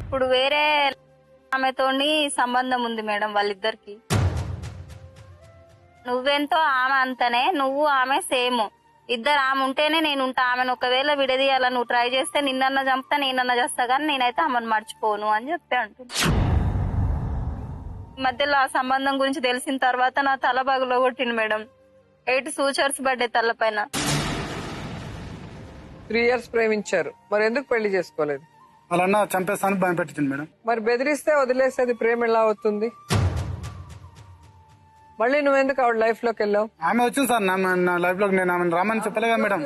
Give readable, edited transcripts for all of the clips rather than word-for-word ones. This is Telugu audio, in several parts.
ఇప్పుడు వేరే ఆమెతోని సంబంధం ఉంది మేడం వాళ్ళిద్దరికి. నువ్వెంతో ఆమె అంతనే, నువ్వు ఆమె సేమ్. ఇద్దరు ఆమె ఉంటేనే నేను ఉంటా. ఆమెను ఒకవేళ విడదీయాలని నువ్వు ట్రై చేస్తే నిన్నన్నా చంపుతా, నేనన్నా చేస్తా, కానీ నేనైతే ఆమెను మర్చిపోను అని చెప్పి అంటుంది. మధ్యలో ఆ సంబంధం గురించి తెలిసిన తర్వాత నా తల బాగులో కొట్టింది మేడం. 8 సూచర్స్ పడ్డాయి తలపైన. 3 years ప్రేమించారు, మరి ఎందుకు పెళ్లి చేసుకోలేదు? వాళ్ళన్న చంపేస్తాను భయం పెట్టింది మేడం. మరి బెదిరిస్తే వదిలేసేది ప్రేమ ఎలా అవుతుంది? మళ్ళీ నువ్వెందుకు ఆవిడ లైఫ్ లోకి వెళ్ళావు? ఆమె వచ్చింది సార్ నా లైఫ్ లోకి. నేను ఆమె రామని చెప్పలేదా మేడం?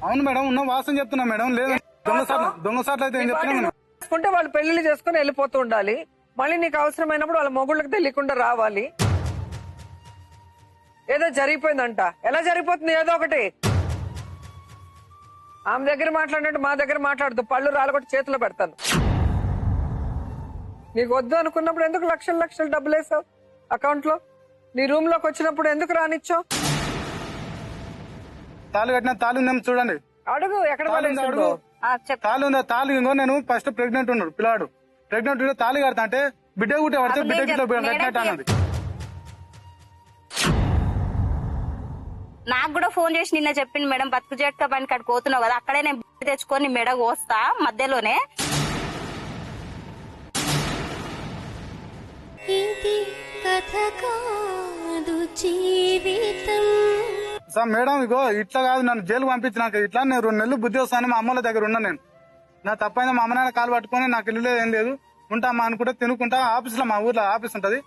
అవును మేడం, ఉన్న వాసన చెప్తున్నా మేడం. లేదు దొంగసార్లు అయితే ఏం చెప్తున్నా మేడం. చేసుకుంటే వాళ్ళు పెళ్లిళ్ళు చేసుకుని వెళ్ళిపోతూ ఉండాలి. మళ్ళీ నీకు అవసరమైనప్పుడు వాళ్ళ మొగుళ్ళకి తెలియకుండా రావాలి. ఏదో జరిగిపోయిందంట. ఎలా జరిగిపోతుంది? ఏదో ఒకటి. ఆమె దగ్గర మాట్లాడినట్టు మా దగ్గర మాట్లాడుతూ పళ్ళు రాలగొట్టి చేతిలో పెడతాను. నీకు వద్దు అనుకున్నప్పుడు ఎందుకు లక్షలు లక్షలు డబ్బులు వేసావు అకౌంట్ లో? నీ రూమ్ లోకి వచ్చినప్పుడు ఎందుకు రానిచ్చావు? తాళి కట్టిన తాళి ఉందేమో చూడండి. అడుగు, ఎక్కడ అడుగు. తాళి ఉందా? తాళి ఇంకో నేను ఫస్ట్ ప్రెగ్నెంట్ ఉన్నాడు పిల్లాడు. ప్రెగ్నెంట్ తాళి కడతా అంటే బిడ్డ గుట్టే పడితే బిడ్డ గిట్లో కట్టినట్టు అన్నది. నాకు కూడా ఫోన్ చేసి నిన్న చెప్పింది మేడం, బతుకు జట్కా బండి కాడికి పోతున్నావు కదా, అక్కడే నేను తెచ్చుకొని మెడ కోస్తా మధ్యలోనే. సార్ మేడం ఇగో ఇట్లా కాదు, నన్ను జైలు పంపించినాక ఇట్లా నేను 2 నెలలు బుద్ధి వస్తాను. మా అమ్మల దగ్గర ఉన్నా నేను. నా తప్పైనా మా అమ్మ నాన్న కాలు పట్టుకుని నాకు ఇల్లు ఏం లేదు ఉంటామా అనుకుంటే తినుకుంటా ఆఫీస్ లో, మా ఊర్లో ఆఫీస్ ఉంటది,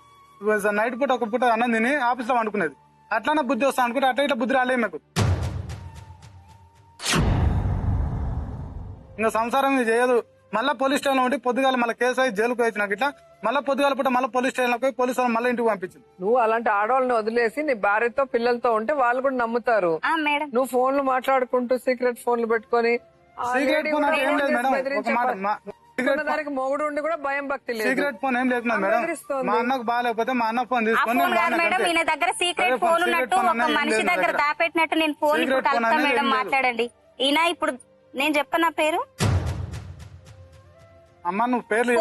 నైట్ పూట ఒక పూట అన్నం తిని ఆఫీస్ లో వండుకునేది. అట్లానే బుద్ధి వస్తా అనుకుంటే అట్లా ఇట్లా బుద్ధి రాలేదు నాకు. ఇంకా సంసారం ఇది చేయదు. మళ్ళీ పోలీస్ స్టేషన్ లో ఉంటే పొద్దుగాల మళ్ళీ కేసు అయి జైలుకు వేసి నాకు ఇట్లా మళ్ళీ పొద్దుగాల పూట మళ్ళీ పోలీస్ స్టేషన్ లో పోయి పోలీసు వాళ్ళు మళ్ళీ ఇంటికి పంపించింది. నువ్వు అలాంటి ఆడవాళ్ళని వదిలేసి నీ భార్యతో పిల్లలతో ఉంటే వాళ్ళు కూడా నమ్ముతారు. నువ్వు ఫోన్లు మాట్లాడుకుంటూ సీక్రెట్ ఫోన్లు పెట్టుకొని సీక్రెట్ ఫోన్ అంటే ఏం లేదు మేడం. ఒక మాట, దానికి మొగుడు ఉండి కూడా భయం భక్తి లేదు. సీక్రెట్ ఫోన్ ఏం లేదు మేడం. మా అన్నకు బాగాలేకపోతే మా అన్న ఫోన్ తీసుకొని మేడం ఈయన దగ్గర సీక్రెట్ ఫోన్ ఉన్నట్టు ఒక మనిషి దగ్గర దాపెట్టినట్టు నేను ఫోన్ ఇప్పుడు కలుపుతా మేడం, మాట్లాడండి. ఈయన ఇప్పుడు నేను చెప్పనా పేరు?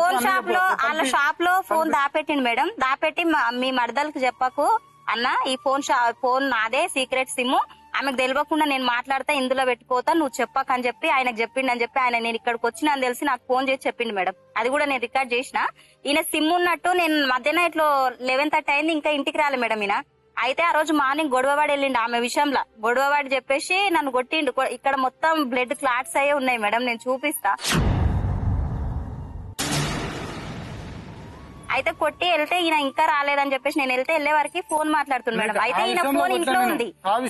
ఫోన్ షాప్ లో వాళ్ళ షాప్ లో ఫోన్ దాపెట్టిండు మేడం. దాపెట్టి మీ మరదలకు చెప్పకు అన్న, ఈ ఫోన్ నాదే, సీక్రెట్ సిమ్, ఆమెకు తెలియకుండా నేను మాట్లాడతా, ఇందులో పెట్టుకోతా, నువ్వు చెప్పక అని చెప్పి ఆయనకు చెప్పిండు అని చెప్పి ఆయన నేను ఇక్కడికి వచ్చిన అని తెలిసి నాకు ఫోన్ చేసి చెప్పిండు మేడం. అది కూడా నేను రికార్డ్ చేసిన. ఈయన సిమ్ ఉన్నట్టు నేను మధ్యాహ్నం 11:30 అయింది, ఇంకా ఇంటికి రాలే మేడం ఈయన. అయితే ఆ రోజు మార్నింగ్ గొడవవాడి వెళ్ళిండు ఆమె విషయంలో. గొడవవాడి చెప్పేసి నన్ను కొట్టిండు. ఇక్కడ మొత్తం బ్లడ్ క్లాట్స్ అయ్యే ఉన్నాయి మేడం, నేను చూపిస్తా. అయితే కొట్టి వెళ్తే ఈయన ఇంకా రాలేదని చెప్పేసి నేను వెళ్లే వరకు ఫోన్ మాట్లాడుతున్నాను మేడం. అయితే ఈయన ఫోన్ ఇంట్లో ఉంది.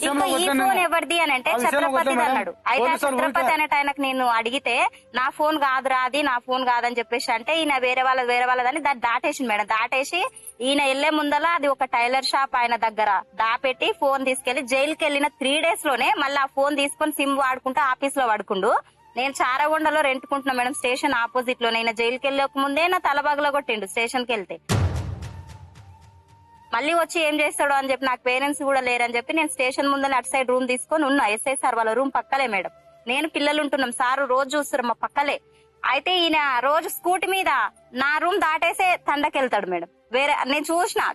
ఇంకా ఈ ఫోన్ ఎవరిది అని అంటే ఛత్రపతి అన్నాడు. అయితే ఛత్రపతి అనేట ఆయనకు నేను అడిగితే నా ఫోన్ కాదురా, అది నా ఫోన్ కాదని చెప్పేసి అంటే ఈయన వేరే వాళ్ళదని దాన్ని దాటేసింది మేడం. దాటేసి ఈయన వెళ్లే ముందల అది ఒక టైలర్ షాప్ ఆయన దగ్గర దాపెట్టి ఫోన్ తీసుకెళ్లి జైలుకి వెళ్ళిన 3 days లోనే మళ్ళీ ఆ ఫోన్ తీసుకొని సిమ్ వాడుకుంటూ ఆఫీస్ లో వాడుకుండు. నేను చారగొండలో రెంట్కుంటున్నా మేడం, స్టేషన్ ఆపోజిట్ లో. నేను జైలుకి వెళ్ళక ముందే నా తలబాగులో కొట్టిండు స్టేషన్ కి వెళ్తే. మళ్ళీ వచ్చి ఏం చేస్తాడో అని చెప్పి నాకు పేరెంట్స్ కూడా లేరని చెప్పి నేను స్టేషన్ ముందర అటు సైడ్ రూమ్ తీసుకొని ఉన్నా. ఎస్ఐ సార్ వాళ్ళ రూమ్ పక్కలే మేడం. నేను పిల్లలు ఉంటున్నాం, సారు రోజు చూస్తారు మా పక్కలే. అయితే ఈయన రోజు స్కూటీ మీద నా రూమ్ దాటేసే తండకెళ్తాడు మేడం. నేను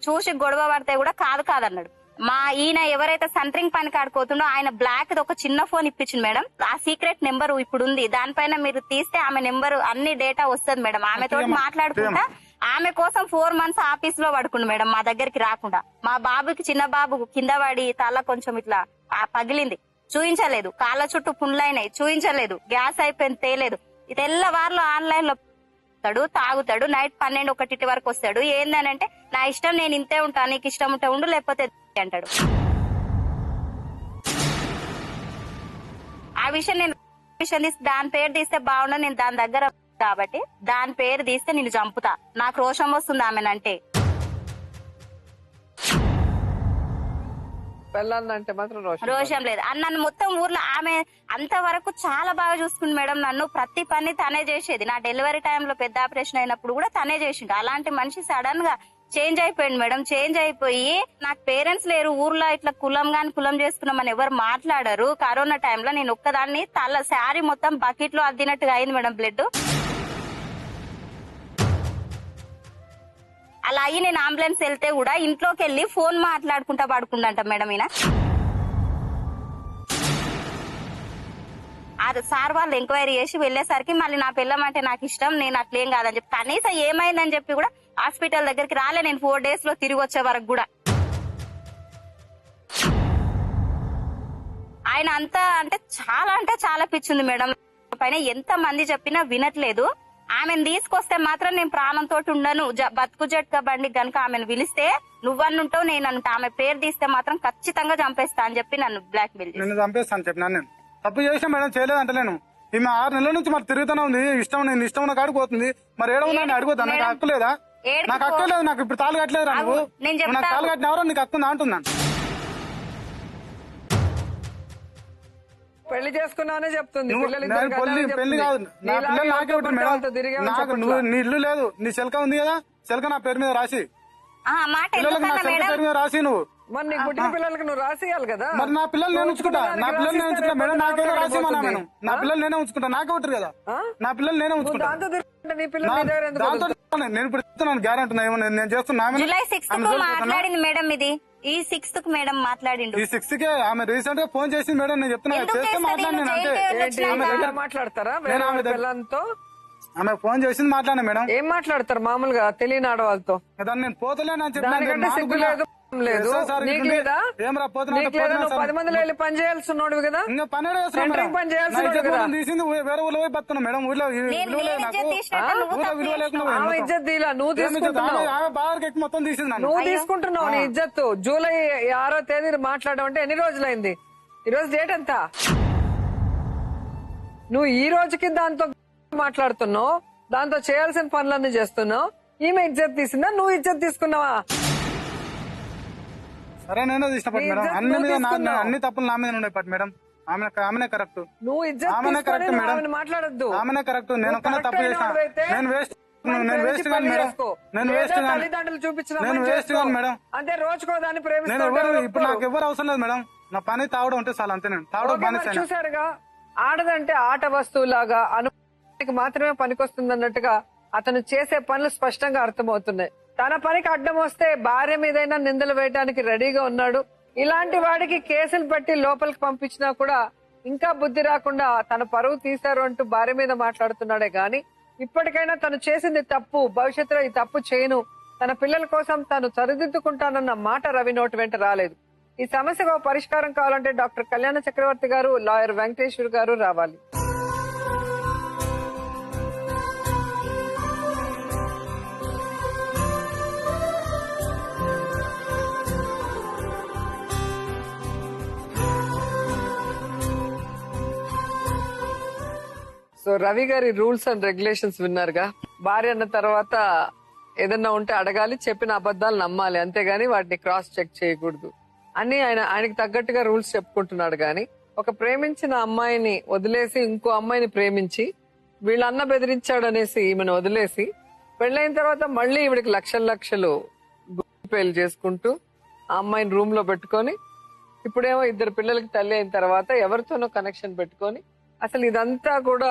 చూసి గొడవ పడితే కూడా కాదన్నాడు. మా ఈయన ఎవరైతే సెంటరింగ్ పని కాడుకోతుండో ఆయన బ్లాక్ ఒక చిన్న ఫోన్ ఇప్పించింది మేడం. ఆ సీక్రెట్ నెంబర్ ఇప్పుడు ఉంది, దానిపైన మీరు తీస్తే ఆమె నెంబర్ అన్ని డేటా వస్తుంది మేడం. ఆమెతో మాట్లాడుకుంటా ఆమె కోసం 4 months ఆఫీస్ లో పడుకుండు మేడం, మా దగ్గరికి రాకుండా. మా బాబుకి, చిన్న బాబు కింద పడి తల కొంచెం ఇట్లా పగిలింది, చూయించలేదు. కాళ్ళ చుట్టూ పుండ్లైనాయి, చూయించలేదు. గ్యాస్ అయిపోయింది, తేలేదు. తెల్లవారులో ఆన్లైన్ లో తాగుతాడు. నైట్ 12-1 వరకు వస్తాడు. ఏందనంటే నా ఇష్టం, నేను ఇంతే ఉంటా, నీకు ఇష్టం ఉంటే ఉండు, లేకపోతే అంటాడు. ఆ విషయం నేను దాని పేరు తీస్తే బాగుండదు, నేను దాని దగ్గర కాబట్టి దాని పేరు తీస్తే నేను చంపుతా. నాకు రోషం వస్తుంది ఆమెనంటే. పెళ్ళందంటే మాత్రం రోషం లేదు. నన్ను మొత్తం ఊర్లో ఆమె అంతవరకు చాలా బాగా చూసుకుంది మేడం. నన్ను ప్రతి పని తనే చేసేది. నా డెలివరీ టైంలో పెద్ద ఆపరేషన్ అయినప్పుడు కూడా తనే చేసిండు. అలాంటి మనిషి సడన్ గా చేంజ్ అయిపోయింది మేడం. చేంజ్ అయిపోయి నాకు పేరెంట్స్ లేరు ఊర్లో, ఇట్లా కులం చేసుకున్నామని ఎవరు మాట్లాడారు. కరోనా టైంలో నేను ఒక్కదాన్ని తల శారీ మొత్తం బకెట్ లో అద్దినట్టుగా అయింది మేడం బ్లడ్. అలా అయ్యి నేను అంబులెన్స్ వెళ్తే కూడా ఇంట్లోకి వెళ్ళి ఫోన్ మాట్లాడుకుంటా పడుకుందంట మేడం. ఈయన అది సార్ వాళ్ళు ఎంక్వైరీ చేసి వెళ్లేసరికి మళ్ళీ నా పిల్లమంటే నాకు ఇష్టం, నేను అట్లేం కాదని చెప్పి కనీసం ఏమైందని చెప్పి కూడా హాస్పిటల్ దగ్గరికి రాలే నేను 4 days లో తిరిగి వచ్చే వరకు కూడా. ఆయన అంతా అంటే చాలా పిచ్చింది మేడం పైన. ఎంత మంది చెప్పినా వినట్లేదు. ఆమెను తీసుకొస్తే మాత్రం నేను ప్రాణంతో ఉండను. బతుకు జట్కా బండి గనుక ఆమెను పిలిస్తే నువ్వన్నుంటావు నేనంట, ఆమె పేరు తీస్తే మాత్రం ఖచ్చితంగా చంపేస్తా అని చెప్పి నన్ను బ్లాక్ మెయిల్ నేను చంపేస్తాను చెప్పినాను. నేను తప్పు చేసిన మేడం, చేయలేదు అంటలేను. ఈమె 6 నెలల నుంచి మరి తిరుగుతూనే ఉంది. నేను ఇష్టం ఉన్న కాడికి పోతుంది. మరి ఏడవుందని అడుగుతా, నాకు హక్కు లేదా? నాకు హక్కు లేదు. నాకు ఇప్పుడు తాళు కట్టలేదురా నువ్వు. నాకు తాళు కట్టినవరా నీకు హక్కు ఉందా అంటున్నాను. పెళ్లి చేసుకున్నావనే చెప్తుంది. పెళ్లి కాదు, నా పిల్లలు నాకే ఉంటుంది మేడం. నాకు నీ ఇల్లు లేదు, నీ శిల్క ఉంది కదా, శిల్క నా పేరు మీద రాసి పిల్లలకు నా శిల్క పేరు మీద రాసి నువ్వు మరి నీ పుట్టిన పిల్లలకి నువ్వు రాసియాలి కదా. మరి నా పిల్లలు నేను ఉంచుకుంటా, నా పిల్లలు నేను ఉంచుకుంటా మేడం. నాకేదో రాసేమన్నా మేడం, నా పిల్లలు నేనే ఉంచుకుంటా. నాకే ఉంటారు కదా, నా పిల్లలు నేనే ఉంచుకుంటా. దాంతో నేను ఇప్పుడు చెప్తున్నాను గ్యారెంటీ నేను చేస్తున్నా. జూలై 6th మాట్లాడింది మేడం. ఇది ఈ 6th మేడం మాట్లాడిండు. ఈ 6th కే ఆమె రీసెంట్ గా ఫోన్ చేసింది మేడం. నేను చెప్తున్నా చేస్తే మాట్లాడినా అంటే మాట్లాడతారా పిల్లలతో? ఆమె ఫోన్ చేసింది మాట్లాడినా మేడం. ఏం మాట్లాడతారు మామూలుగా తెలియని ఆడవాళ్ళతో? నేను పోతలేను అని చెప్పాను. లేదు 10 మందిలో వెళ్ళి పని చేయాల్సి ఉన్నాడు కదా, పని చేయాల్సి తీసింది వేరే ఊళ్ళో పోయి బతున్నా మేడం. ఊళ్ళో విలువ లేకుండా ఇజ్జత్ తీలా నువ్వు తీసుకుంటున్నావు. మొత్తం తీసింది నువ్వు తీసుకుంటున్నావు నీ ఇజ్జత్. జూలై 6వ తేదీ మాట్లాడడం అంటే ఎన్ని రోజులైంది? ఈ రోజు డేట్ ఎంత? నువ్వు ఈ రోజుకి దాంతో మాట్లాడుతున్నావు, దాంతో చేయాల్సిన పనులన్నీ చేస్తున్నావు. ఈమె ఇజ్జత్ తీసిందా, నువ్వు ఇజ్జత్ తీసుకున్నావా? సరే నేను తీసినప్పుడు మేడం అన్ని మీద అన్ని తప్పులు నా మీద ఉన్నాయి మేడం. ఆమెనే కరెక్ట్, నువ్వు ఆమెనే కరెక్ట్ మేడం. మాట్లాడద్దు, ఆమెనే కరెక్ట్. నేను ఒక్కనే తప్పు చేసిన, నేను వేస్ట్ కానీ మేడం. తల్లిదండ్రులు చూపించిన మేడం. అంటే రోజుకో దాన్ని నేను ఇప్పుడు నాకు ఎవరు అవసరం లేదు మేడం. నా పని తావడం ఉంటే చాలా అంతే. నేను తావడం చూసారుగా, ఆడదంటే ఆట వస్తువులాగా అనుకు మాత్రమే పనికొస్తుంది అన్నట్టుగా అతను చేసే పనులు స్పష్టంగా అర్థమవుతున్నాయి. తన పనికి అడ్డం వస్తే భార్య మీదైనా నిందలు వేయడానికి రెడీగా ఉన్నాడు. ఇలాంటి వాడికి కేసులు పట్టి లోపలికి పంపించినా కూడా ఇంకా బుద్ధి రాకుండా తన పరువు తీశారు అంటూ భార్య మీద మాట్లాడుతున్నాడే గాని ఇప్పటికైనా తను చేసింది తప్పు, భవిష్యత్తులో ఈ తప్పు చేయను, తన పిల్లల కోసం తాను సరిదిద్దుకుంటానన్న మాట రవి నోటి వెంట రాలేదు. ఈ సమస్యకు పరిష్కారం కావాలంటే డాక్టర్ కళ్యాణ చక్రవర్తి గారు, లాయర్ వెంకటేశ్వర్ గారు రావాలి. సో రవి గారి రూల్స్ అండ్ రెగ్యులేషన్స్ విన్నారుగా. భార్య అన్న తర్వాత ఏదన్నా ఉంటే అడగాలి, చెప్పిన అబద్ధాలు నమ్మాలి, అంతేగాని వాటిని క్రాస్ చెక్ చేయకూడదు అని ఆయనకి తగ్గట్టుగా రూల్స్ చెప్పుకుంటున్నాడు. గాని ఒక ప్రేమించిన అమ్మాయిని వదిలేసి ఇంకో అమ్మాయిని ప్రేమించి వీళ్ళ అన్న బెదిరించాడు అనేసి ఈమెను వదిలేసి పెళ్ళైన తర్వాత మళ్ళీ ఈవిడికి లక్షలు పెళ్లి చేసుకుంటూ ఆ అమ్మాయిని రూమ్ లో పెట్టుకొని ఇప్పుడేమో 2 పిల్లలకి తల్లి అయిన తర్వాత ఎవరితోనో కనెక్షన్ పెట్టుకొని అసలు ఇదంతా కూడా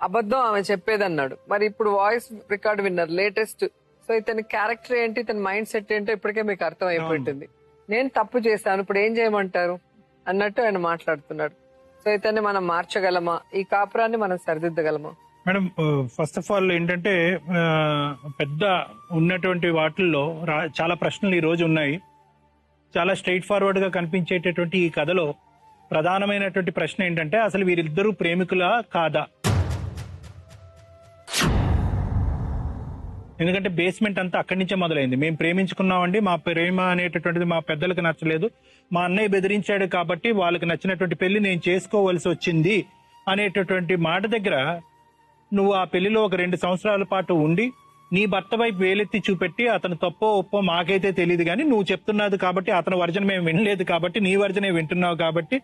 అబద్ధం ఆమె చెప్పేదన్నాడు. మరి ఇప్పుడు వాయిస్ రికార్డ్ విన్నారు లేటెస్ట్. సో ఇతని క్యారెక్టర్ ఏంటి, ఇతని మైండ్ సెట్ ఏంటో ఇప్పటికే మీకు అర్థం అయిపోయింది. నేను తప్పు చేశాను, ఇప్పుడు ఏం చేయమంటారు అన్నట్టు ఆయన మాట్లాడుతున్నాడు. సో ఇతన్ని మనం మార్చగలమా, ఈ కాపురాన్ని మనం సరిదిద్దగలమా? మేడం, ఫస్ట్ ఆఫ్ ఆల్ ఏంటంటే పెద్ద ఉన్నటువంటి వాటిల్లో చాలా ప్రశ్నలు ఈ రోజు ఉన్నాయి. చాలా స్ట్రైట్ ఫార్వర్డ్ గా కనిపించేటటువంటి ఈ కథలో ప్రధానమైనటువంటి ప్రశ్న ఏంటంటే అసలు వీరిద్దరూ ప్రేమికులా కాదా? ఎందుకంటే బేస్మెంట్ అంతా అక్కడి నుంచే మొదలైంది. మేము ప్రేమించుకున్నామండి, మా ప్రేమ అనేటటువంటిది మా పెద్దలకు నచ్చలేదు, మా అన్నయ్య బెదిరించాడు కాబట్టి వాళ్ళకి నచ్చినటువంటి పెళ్లి నేను చేసుకోవాల్సి వచ్చింది అనేటటువంటి మాట దగ్గర నువ్వు ఆ పెళ్లిలో ఒక 2 సంవత్సరాల పాటు ఉండి నీ భర్త వైపు వేలెత్తి చూపెట్టి అతను తప్పో ఒప్పో మాకైతే తెలియదు కానీ నువ్వు చెప్తున్నావు కాబట్టి అతని వర్జన మేము వినలేదు కాబట్టి నీ వర్జనే వింటున్నావు కాబట్టి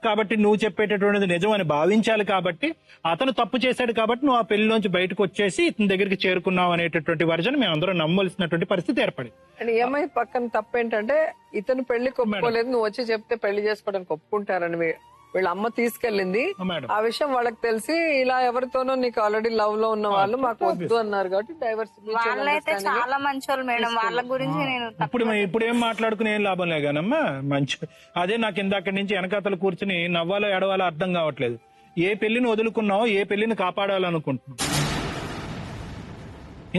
కాబట్టి నువ్వు చెప్పేటటువంటిది నిజం అని భావించాలి. కాబట్టి అతను తప్పు చేశాడు కాబట్టి నువ్వు ఆ పెళ్లిలోంచి బయటకు వచ్చేసి ఇతని దగ్గరికి చేరుకున్నావు అనేటటువంటి వర్జన్ మేము అందరం నమ్మవలసినటువంటి పరిస్థితి ఏర్పడింది. అండ్ ఈఎంఐ పక్కన తప్పు ఏంటంటే ఇతను పెళ్లికి ఒప్పుకోలేదు, నువ్వు వచ్చి చెప్తే పెళ్లి చేసుకోవడానికి ఒప్పుకుంటారని వీళ్ళ అమ్మ తీసుకెళ్ళింది. మేడం ఆ విషయం వాళ్ళకి తెలిసి ఇలా ఎవరితోనో నీకు ఆల్రెడీ లవ్ లో ఉన్న వాళ్ళు మాకు వద్దు అన్నారు కాబట్టి డైవర్స్ వాళ్ళైతే చాలా మంచోళ్ళు మేడం. వాళ్ళ గురించి నేను ఇప్పుడు ఏం మాట్లాడుకుని ఏం లాభం లేగానమ్మా. మంచి అదే నాకు ఇందాక నుంచి వెనకాతలు కూర్చుని నవ్వాలో ఎడవాలో అర్థం కావట్లేదు. ఏ పెళ్లిని వదులుకున్నావో ఏ పెళ్లిని కాపాడాలనుకుంటున్నావు.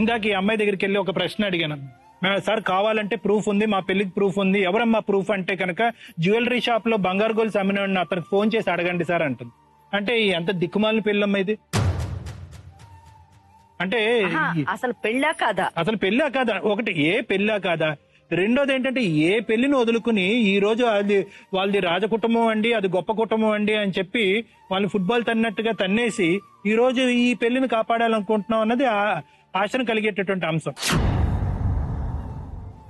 ఇందాక ఈ అమ్మాయి దగ్గరికి వెళ్ళి ఒక ప్రశ్న అడిగాను. సార్ కావాలంటే ప్రూఫ్ ఉంది, మా పెళ్లికి ప్రూఫ్ ఉంది. ఎవరమ్మా ప్రూఫ్ అంటే కనుక జ్యువెలరీ షాప్ లో బంగారు గోల్స్ అమ్మిన అతనికి ఫోన్ చేసి అడగండి సార్ అంటుంది. అంటే ఎంత దిక్కుమాలిన పెళ్ళమ్మ ఇది. అంటే అసలు పెళ్ళా కాదా, అసలు పెళ్ళా కాదా? ఒకటి ఏ పెళ్ళా కాదా, రెండోది ఏంటంటే ఏ పెళ్లిని వదులుకుని ఈ రోజు అది వాళ్ళది రాజకుటుంబం అండి, అది గొప్ప కుటుంబం అండి అని చెప్పి వాళ్ళు ఫుట్బాల్ తన్నట్టుగా తన్నేసి ఈ రోజు ఈ పెళ్లిని కాపాడాలనుకుంటున్నాం అన్నది ఆశను కలిగేటటువంటి అంశం.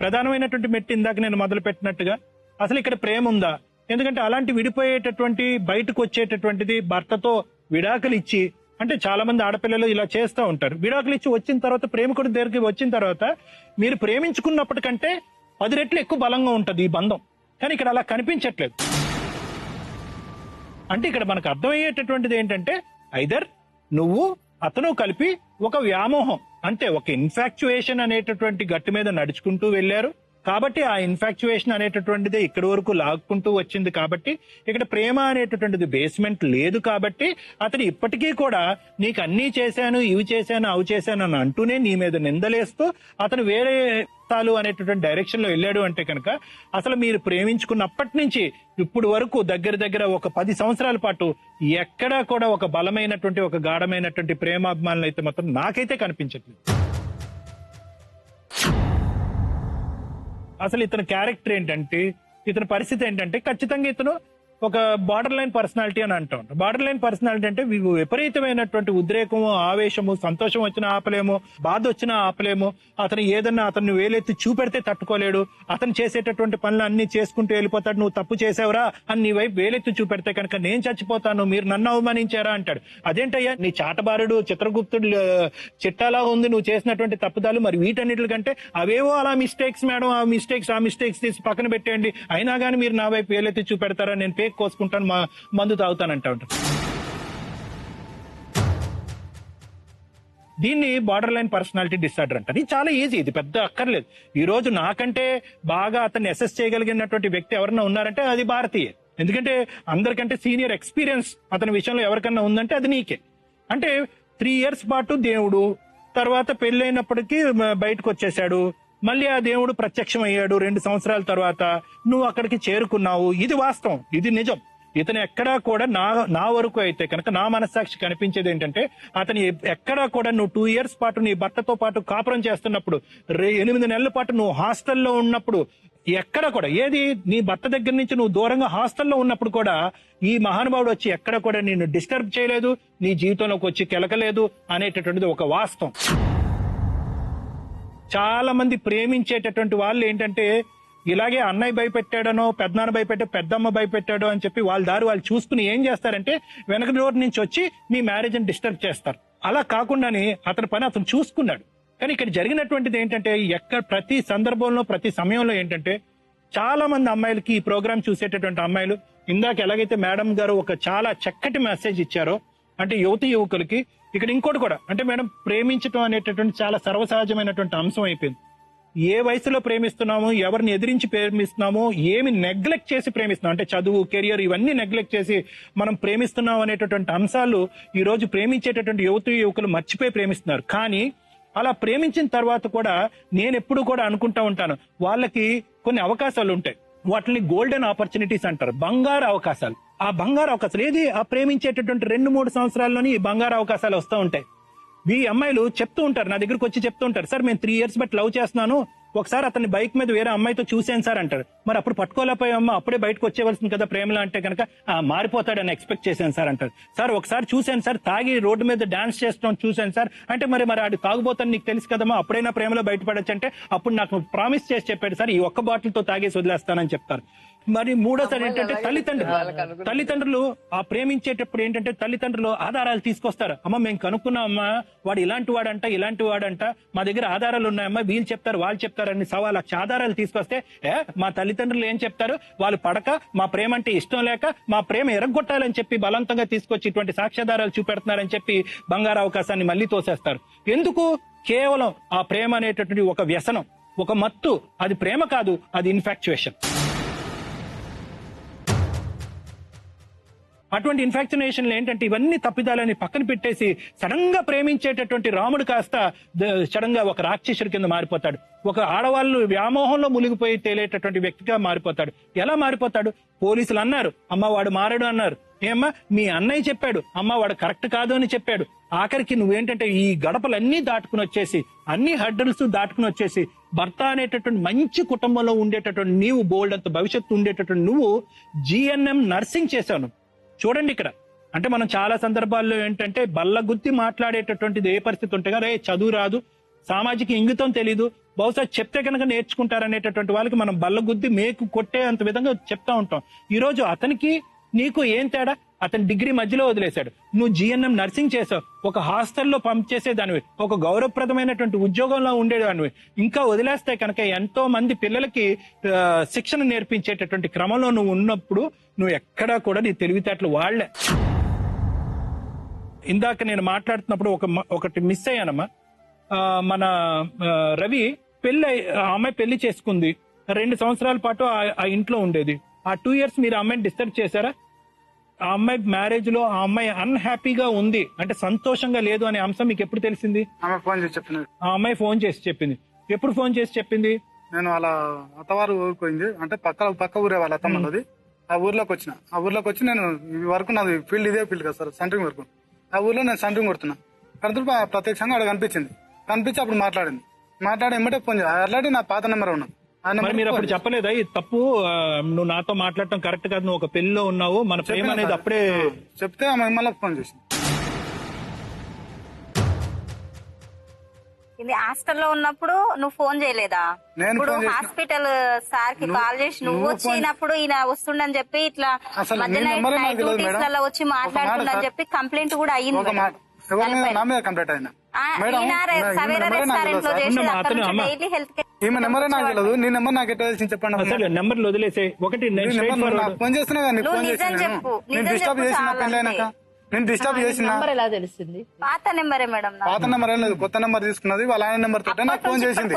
ప్రధానమైనటువంటి మెట్టు ఇందాక నేను మొదలు పెట్టినట్టుగా అసలు ఇక్కడ ప్రేమ ఉందా? ఎందుకంటే అలాంటి విడిపోయేటటువంటి బయటకు వచ్చేటటువంటిది భర్తతో విడాకులు ఇచ్చి, అంటే చాలా మంది ఆడపిల్లలు ఇలా చేస్తూ ఉంటారు. విడాకులు ఇచ్చి వచ్చిన తర్వాత ప్రేమికుడి దగ్గరికి వచ్చిన తర్వాత మీరు ప్రేమించుకున్నప్పటికంటే 10 రెట్లు ఎక్కువ బలంగా ఉంటది ఈ బంధం. కానీ ఇక్కడ అలా కనిపించట్లేదు. అంటే ఇక్కడ మనకు అర్థమయ్యేటటువంటిది ఏంటంటే ఐదర్ నువ్వు అతను కలిపి ఒక వ్యామోహం, అంటే ఒక ఇన్ఫాక్చుయేషన్ అనేటటువంటి గట్టు మీద నడుచుకుంటూ వెళ్లారు. కాబట్టి ఆ ఇన్ఫాక్చుయేషన్ అనేటటువంటిది ఇక్కడి వరకు లాక్కుంటూ వచ్చింది. కాబట్టి ఇక్కడ ప్రేమ అనేటటువంటిది బేస్మెంట్ లేదు. కాబట్టి అతను ఇప్పటికీ కూడా నీకు అన్నీ చేశాను, ఇవి చేశాను, అవి చేశాను అని అంటూనే నీ మీద నిందలేస్తూ అతను వేరే తాలు అనేటటువంటి డైరెక్షన్ లో వెళ్ళాడు. అంటే కనుక అసలు మీరు ప్రేమించుకున్నప్పటి నుంచి ఇప్పుడు వరకు దగ్గర ఒక 10 సంవత్సరాల పాటు ఎక్కడా కూడా ఒక బలమైనటువంటి ఒక గాఢమైనటువంటి ప్రేమాభిమానులు అయితే మాత్రం నాకైతే కనిపించట్లేదు. అసలు ఇతని క్యారెక్టర్ ఏంటంటే, ఇతని పరిస్థితి ఏంటంటే ఖచ్చితంగా ఇతను ఒక బార్డర్ లైన్ పర్సనాలిటీ అని అంటా ఉంటాం. బార్డర్ లైన్ పర్సనాలిటీ అంటే విపరీతమైనటువంటి ఉద్రేకము, ఆవేశము, సంతోషం వచ్చినా ఆపలేము, బాధ వచ్చినా ఆపలేము. అతను ఏదన్నా అతన్ని వేలెత్తి చూపెడితే తట్టుకోలేడు. అతను చేసేటటువంటి పనులు అన్ని చేసుకుంటూ వెళ్ళిపోతాడు. నువ్వు తప్పు చేసావురా అని నీ వైపు వేలెత్తి చూపెడితే కనుక నేను చచ్చిపోతాను, మీరు నన్ను అవమానించారా అంటాడు. అదేంటయ్యా నీ చాటబారుడు చిత్రగుప్తుడు చిట్టాలా ఉంది నువ్వు చేసినటువంటి తప్పుదాలు, మరి వీటన్నిటికంటే అవేవో అలా మిస్టేక్స్ మేడం, ఆ మిస్టేక్స్ తీసి పక్కన పెట్టేయండి, అయినా కానీ మీరు నా వైపు వేలెత్తి చూపెడతారా, నేను పేక్ కోసుకుంటాను, మందు తాగుతానంటా ఉంటాను. దీన్ని బార్డర్ లైన్ పర్సనాలిటీ డిసార్డర్ అంటారు. ఇది చాలా ఈజీ, ఇది పెద్ద అక్కర్లేదు. ఈ రోజు నాకంటే బాగా అతన్ని అసెస్ చేయగలిగినటువంటి వ్యక్తి ఎవరన్నా ఉన్నారంటే అది భారతీయ. ఎందుకంటే అందరికంటే సీనియర్ ఎక్స్పీరియన్స్ అతని విషయంలో ఎవరికన్నా ఉందంటే అది నీకే. అంటే 3 years పాటు దేవుడు, తర్వాత పెళ్ళైనప్పటికీ బయటకు వచ్చేసాడు, మళ్ళీ ఆ దేవుడు ప్రత్యక్షం అయ్యాడు 2 సంవత్సరాల తర్వాత, నువ్వు అక్కడికి చేరుకున్నావు. ఇది వాస్తవం, ఇది నిజం. ఇతను ఎక్కడా కూడా నా వరకు అయితే కనుక నా మనస్సాక్షి కనిపించేది ఏంటంటే అతను ఎక్కడా కూడా నువ్వు 2 years పాటు నీ భర్తతో పాటు కాపురం చేస్తున్నప్పుడు, 8 నెలల పాటు నువ్వు హాస్టల్లో ఉన్నప్పుడు, ఎక్కడ కూడా ఏది నీ భర్త దగ్గర నుంచి నువ్వు దూరంగా హాస్టల్లో ఉన్నప్పుడు కూడా ఈ మహానుభావుడు వచ్చి ఎక్కడ కూడా నిన్ను డిస్టర్బ్ చేయలేదు, నీ జీవితంలోకి వచ్చి కెలకలేదు అనేటటువంటిది ఒక వాస్తవం. చాలా మంది ప్రేమించేటటువంటి వాళ్ళు ఏంటంటే ఇలాగే అన్నయ్య భయపెట్టాడనో, పెద్దనాన్న భయపెట్టాడు, పెద్దమ్మ భయపెట్టాడో అని చెప్పి వాళ్ళ దారి వాళ్ళు చూసుకుని ఏం చేస్తారంటే వెనక డోర్ నుంచి వచ్చి మీ మ్యారేజ్ ని డిస్టర్బ్ చేస్తారు. అలా కాకుండానే అతని పని అతను చూసుకున్నాడు. కానీ ఇక్కడ జరిగినటువంటిది ఏంటంటే ప్రతి సందర్భంలో ప్రతి సమయంలో ఏంటంటే చాలా మంది అమ్మాయిలకి ఈ ప్రోగ్రామ్ చూసేటటువంటి అమ్మాయిలు ఇందాక ఎలాగైతే మేడం గారు ఒక చాలా చక్కటి మెసేజ్ ఇచ్చారో, అంటే యువకులకి ఇక్కడ ఇంకోటి కూడా, అంటే మేడం ప్రేమించడం అనేటటువంటి చాలా సర్వసహజమైనటువంటి అంశం అయిపోయింది. ఏ వయసులో ప్రేమిస్తున్నాము, ఎవరిని ఎదిరించి ప్రేమిస్తున్నాము, ఏమి నెగ్లెక్ట్ చేసి ప్రేమిస్తున్నాం, అంటే చదువు, కెరియర్ ఇవన్నీ నెగ్లెక్ట్ చేసి మనం ప్రేమిస్తున్నాం అనేటటువంటి అంశాలు ఈ రోజు ప్రేమించేటటువంటి యువకులు మర్చిపోయి ప్రేమిస్తున్నారు. కానీ అలా ప్రేమించిన తర్వాత కూడా నేను ఎప్పుడు కూడా అనుకుంటా ఉంటాను, వాళ్ళకి కొన్ని అవకాశాలు ఉంటాయి, వాటిని గోల్డెన్ ఆపర్చునిటీస్ అంటారు, బంగారు అవకాశాలు. ఆ బంగారు అవకాశాలు ఏది ఆ ప్రేమించేటటువంటి 2-3 సంవత్సరాల్లోని ఈ బంగారు అవకాశాలు వస్తూ ఉంటాయి. ఈ అమ్మాయిలు చెప్తూ ఉంటారు, నా దగ్గరకు వచ్చి చెప్తూ ఉంటారు, సార్ మేము 3 years బట్టి లవ్ చేస్తున్నాను, ఒకసారి అతన్ని బైక్ మీద వేరే అమ్మాయితో చూసాను సార్ అంటారు. మరి అప్పుడు పట్టుకోలేకపోయామ్మా, అప్పుడే బయటకు వచ్చేవలసింది కదా ప్రేమలో అంటే కనుక, మారిపోతాడని ఎక్స్పెక్ట్ చేశాను సార్ అంటారు. సార్ ఒకసారి చూశాను సార్, తాగి రోడ్డు మీద డాన్స్ చేస్తాం చూశాను సార్ అంటే, మరి ఆడు తాగుబోతాను నీకు తెలుసు కదమ్మా, అప్పుడైనా ప్రేమలో బయటపడచ్చు అంటే, అప్పుడు నాకు ప్రామిస్ చేసి చెప్పాడు సార్, ఈ ఒక్క బాటిల్తో తాగేసి వదిలేస్తానని చెప్తారు. మరి మూడోసారి ఏంటంటే తల్లిదండ్రులు ఆ ప్రేమించేటప్పుడు ఏంటంటే తల్లిదండ్రులు ఆధారాలు తీసుకొస్తారు. అమ్మ మేము కనుక్కున్నామమ్మా, వాడు ఇలాంటి వాడంట, మా దగ్గర ఆధారాలు ఉన్నాయమ్మా, వీళ్ళు చెప్తారు వాళ్ళు చెప్తారు అని 1,00,000 ఆధారాలు తీసుకొస్తే మా తల్లిదండ్రులు ఏం చెప్తారు, వాళ్ళు పడక మా ప్రేమ అంటే ఇష్టం లేక మా ప్రేమ ఎరగొట్టాలని చెప్పి బలవంతంగా తీసుకొచ్చి ఇటువంటి సాక్ష్యాధారాలు చూపెడుతున్నారని చెప్పి బంగారు అవకాశాన్ని మళ్ళీ తోసేస్తారు. ఎందుకు? కేవలం ఆ ప్రేమ అనేటటువంటి ఒక వ్యసనం, ఒక మత్తు. అది ప్రేమ కాదు, అది ఇన్ఫాక్చుయేషన్. అటువంటి ఇన్ఫాక్చునేషన్లు ఏంటంటే ఇవన్నీ తప్పిదాలని పక్కన పెట్టేసి సడన్ గా ప్రేమించేటటువంటి రాముడు కాస్త సడన్ గా ఒక రాక్షసుడి కింద మారిపోతాడు. ఒక ఆడవాళ్ళు వ్యామోహంలో మునిగిపోయి తేలేటటువంటి వ్యక్తిగా మారిపోతాడు. ఎలా మారిపోతాడు? పోలీసులు అన్నారు అమ్మ వాడు మారడు అన్నారు. ఏమ్మా మీ అన్నయ్య చెప్పాడు అమ్మ వాడు కరెక్ట్ కాదు అని చెప్పాడు. ఆఖరికి నువ్వేంటంటే ఈ గడపలన్నీ దాటుకుని వచ్చేసి, అన్ని హడ్డల్స్ దాటుకుని వచ్చేసి, భర్త అనేటటువంటి మంచి కుటుంబంలో ఉండేటటువంటి నీవు, బోల్డ్ అంత భవిష్యత్తు ఉండేటటువంటి నువ్వు GNM నర్సింగ్ చేశాను. చూడండి ఇక్కడ అంటే మనం చాలా సందర్భాల్లో ఏంటంటే బల్లగుద్ది మాట్లాడేటటువంటిది ఏ పరిస్థితి ఉంటే కదా, చదువు రాదు, సామాజిక ఇంగితం తెలీదు, బహుశా చెప్తే కనుక నేర్చుకుంటారనేటటువంటి వాళ్ళకి మనం బల్లగుద్ది మేకు కొట్టే అంత విధంగా చెప్తా ఉంటాం. ఈ రోజు అతనికి నీకు ఏం తేడా? అతని డిగ్రీ మధ్యలో వదిలేశాడు, నువ్వు GNM నర్సింగ్ చేసావు, ఒక హాస్టల్లో పంపించేసేదానివి, ఒక గౌరవప్రదమైనటువంటి ఉద్యోగంలో ఉండేదానివి. ఇంకా వదిలేస్తే కనుక ఎంతో మంది పిల్లలకి శిక్షణ నేర్పించేటటువంటి క్రమంలో నువ్వు ఉన్నప్పుడు నువ్వు ఎక్కడా కూడా నీ తెలివితేటలు వాళ్లే. ఇందాక నేను మాట్లాడుతున్నప్పుడు ఒకటి మిస్ అయ్యానమ్మా. మన రవి అమ్మాయి పెళ్లి చేసుకుంది, 2 సంవత్సరాల పాటు ఆ ఇంట్లో ఉండేది. ఆ 2 years మీరు ఆ అమ్మాయిని డిస్టర్బ్ చేశారా? ఆ అమ్మాయి మ్యారేజ్ లో ఆ అమ్మాయి అన్హ్యాపీగా ఉంది అంటే సంతోషంగా లేదు అనే అంశం మీకు ఎప్పుడు తెలిసింది? ఆ అమ్మాయి ఫోన్ చేసి చెప్పింది. ఎప్పుడు ఫోన్ చేసి చెప్పింది? నేను వాళ్ళ అత్తవారు ఊరికి పోయింది, అంటే పక్క ఊరే వాళ్ళ అత్తమ్మది. ఆ ఊర్లోకి వచ్చి నేను వరకు నాది ఫీల్డ్ ఇదే ఫీల్డ్ కదా సార్, సెంటరింగ్ వరకు. ఆ ఊర్లో నేను సెంటరింగ్ కొడుతున్నా. కడుతూ ప్రత్యక్షంగా అక్కడ కనిపించి అప్పుడు మాట్లాడి ఎమ్మటే ఫోన్ చేయాలి. ఆల్రెడీ నా పాత నెంబర్ ఉన్నా. మీరు అప్పుడు చెప్పలేదా ఇది తప్పు, నువ్వు నాతో మాట్లాడటం కరెక్ట్ కాదు, నువ్వు ఒక పెళ్లిలో ఉన్నావు, మన ప్రేమ అనేది అప్పుడే చెప్తే ఆమె మళ్ళీ ఫోన్ చేసింది. ఇది హాస్టల్లో ఉన్నప్పుడు నువ్వు ఫోన్ చేయలేదా? ఇప్పుడు హాస్పిటల్ సార్ కి కాల్ చేసి నువ్వు వచ్చినప్పుడు ఈయన వస్తుండని చెప్పి ఇట్లా మధ్యలో వచ్చి మాట్లాడుతుండని చెప్పి కంప్లైంట్ కూడా అయ్యింది. ఈమె నెంబర్ నాకు తెలియదు, నీ నెంబర్ నాకు ఎట్లా తెలిసింది చెప్పండి. నెంబర్లు వదిలేసే ఒకటి ఫోన్ చేస్తున్నా కానీ నేను డిస్టర్బ్ చేసిన పెళ్ళైనాక నేను డిస్టర్బ్ చేసిన ఎలా తెలుస్తుంది? పాత నెంబరే మేడం, పాత నెంబర్ ఏం లేదు, కొత్త నెంబర్ తీసుకున్నది. వాళ్ళ ఆయన నెంబర్ తోటే నాకు ఫోన్ చేసింది.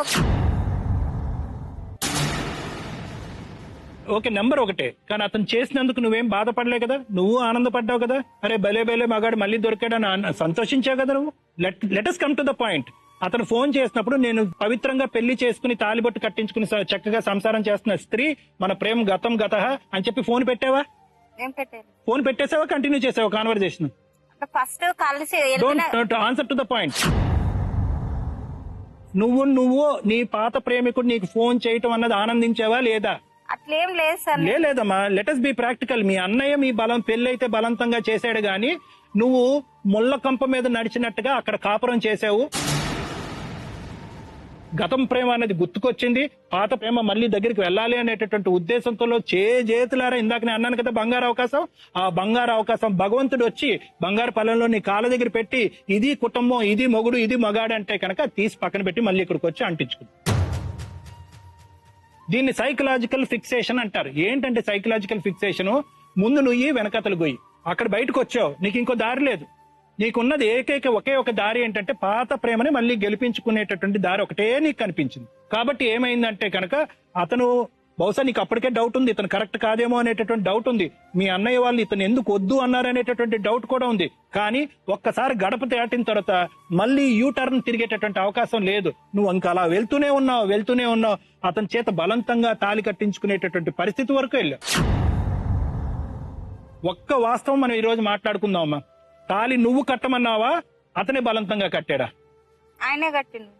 ఓకే నెంబర్ ఒకటే, కానీ అతను చేసినందుకు నువ్వేం బాధపడలే కదా, నువ్వు ఆనందపడ్డావు కదా, అరే బలే మగాడు మళ్ళీ దొరికాడని సంతోషించావు కదా నువ్వు. Let us come to the point. అతను ఫోన్ చేసినప్పుడు నేను పవిత్రంగా పెళ్లి చేసుకుని తాలిబొట్టు కట్టించుకుని చక్కగా సంసారం చేస్తున్న స్త్రీ, మన ప్రేమ గత అని చెప్పి ఫోన్ పెట్టావా? ఫోన్ పెట్టేసావా, కంటిన్యూ చేసావా కాన్వర్జేషన్? ఫస్ట్ కలిసి don't answer to the point. నువ్వు నీ పాత ప్రేమికుడు నీకు ఫోన్ చేయటం అన్నది ఆనందించావా లేదా? అట్లేం లేదు సార్. లేదమ్మా, లెట్ us బి ప్రాక్టికల్. మీ అన్నయ్య మీ పెళ్లి అయితే బలవంతంగా చేశాడు గాని నువ్వు ముళ్ళ కంప మీద నడిచినట్టుగా అక్కడ కాపురం చేసావు. గతం ప్రేమ అనేది గుర్తుకొచ్చింది, పాత ప్రేమ మళ్ళీ దగ్గరికి వెళ్ళాలి అనేటటువంటి ఉద్దేశంతో చేతులారా ఇందాక నేను అన్నాను కదా బంగారు అవకాశం, ఆ బంగారు అవకాశం భగవంతుడు వచ్చి బంగారు పళ్ళంలో నీ కాళ్ళ దగ్గర పెట్టి ఇది కుటుంబం, ఇది మొగుడు, ఇది మగాడు అంటే కనుక తీసి పక్కన పెట్టి మళ్ళీ ఇక్కడికి వచ్చి అంటించుకుంది. దీన్ని సైకలాజికల్ ఫిక్సేషన్ అంటారు. ఏంటంటే సైకలాజికల్ ఫిక్సేషన్, ముందు నువ్వు వెనకతలు గొయ్యి, అక్కడ బయటకు వచ్చావు, నీకు ఇంకో దారి లేదు. నీకున్నది ఒకే ఒక దారి ఏంటంటే పాత ప్రేమని మళ్ళీ గెలిపించుకునేటటువంటి దారి ఒకటే నీకు కనిపించింది. కాబట్టి ఏమైందంటే కనుక అతను బహుశా నీకు అప్పటికే డౌట్ ఉంది, ఇతను కరెక్ట్ కాదేమో అనేటటువంటి డౌట్ ఉంది. మీ అన్నయ్య వాళ్ళు ఇతను ఎందుకు వద్దు అన్నారనేటటువంటి డౌట్ కూడా ఉంది. కానీ ఒక్కసారి గడప దాటిన తర్వాత మళ్ళీ యూటర్న్ తిరిగేటటువంటి అవకాశం లేదు. నువ్వు ఇంకా అలా వెళ్తూనే ఉన్నావు. అతని చేత బలవంతంగా తాళి కట్టించుకునేటటువంటి పరిస్థితి వరకు వెళ్ళావు. ఒక్క వాస్తవం మనం ఈ రోజు మాట్లాడుకుందామమ్మా. తాళి నువ్వు కట్టమన్నావా, అతనే బలవంతంగా కట్టాడా? ఆయనే కట్టిండు.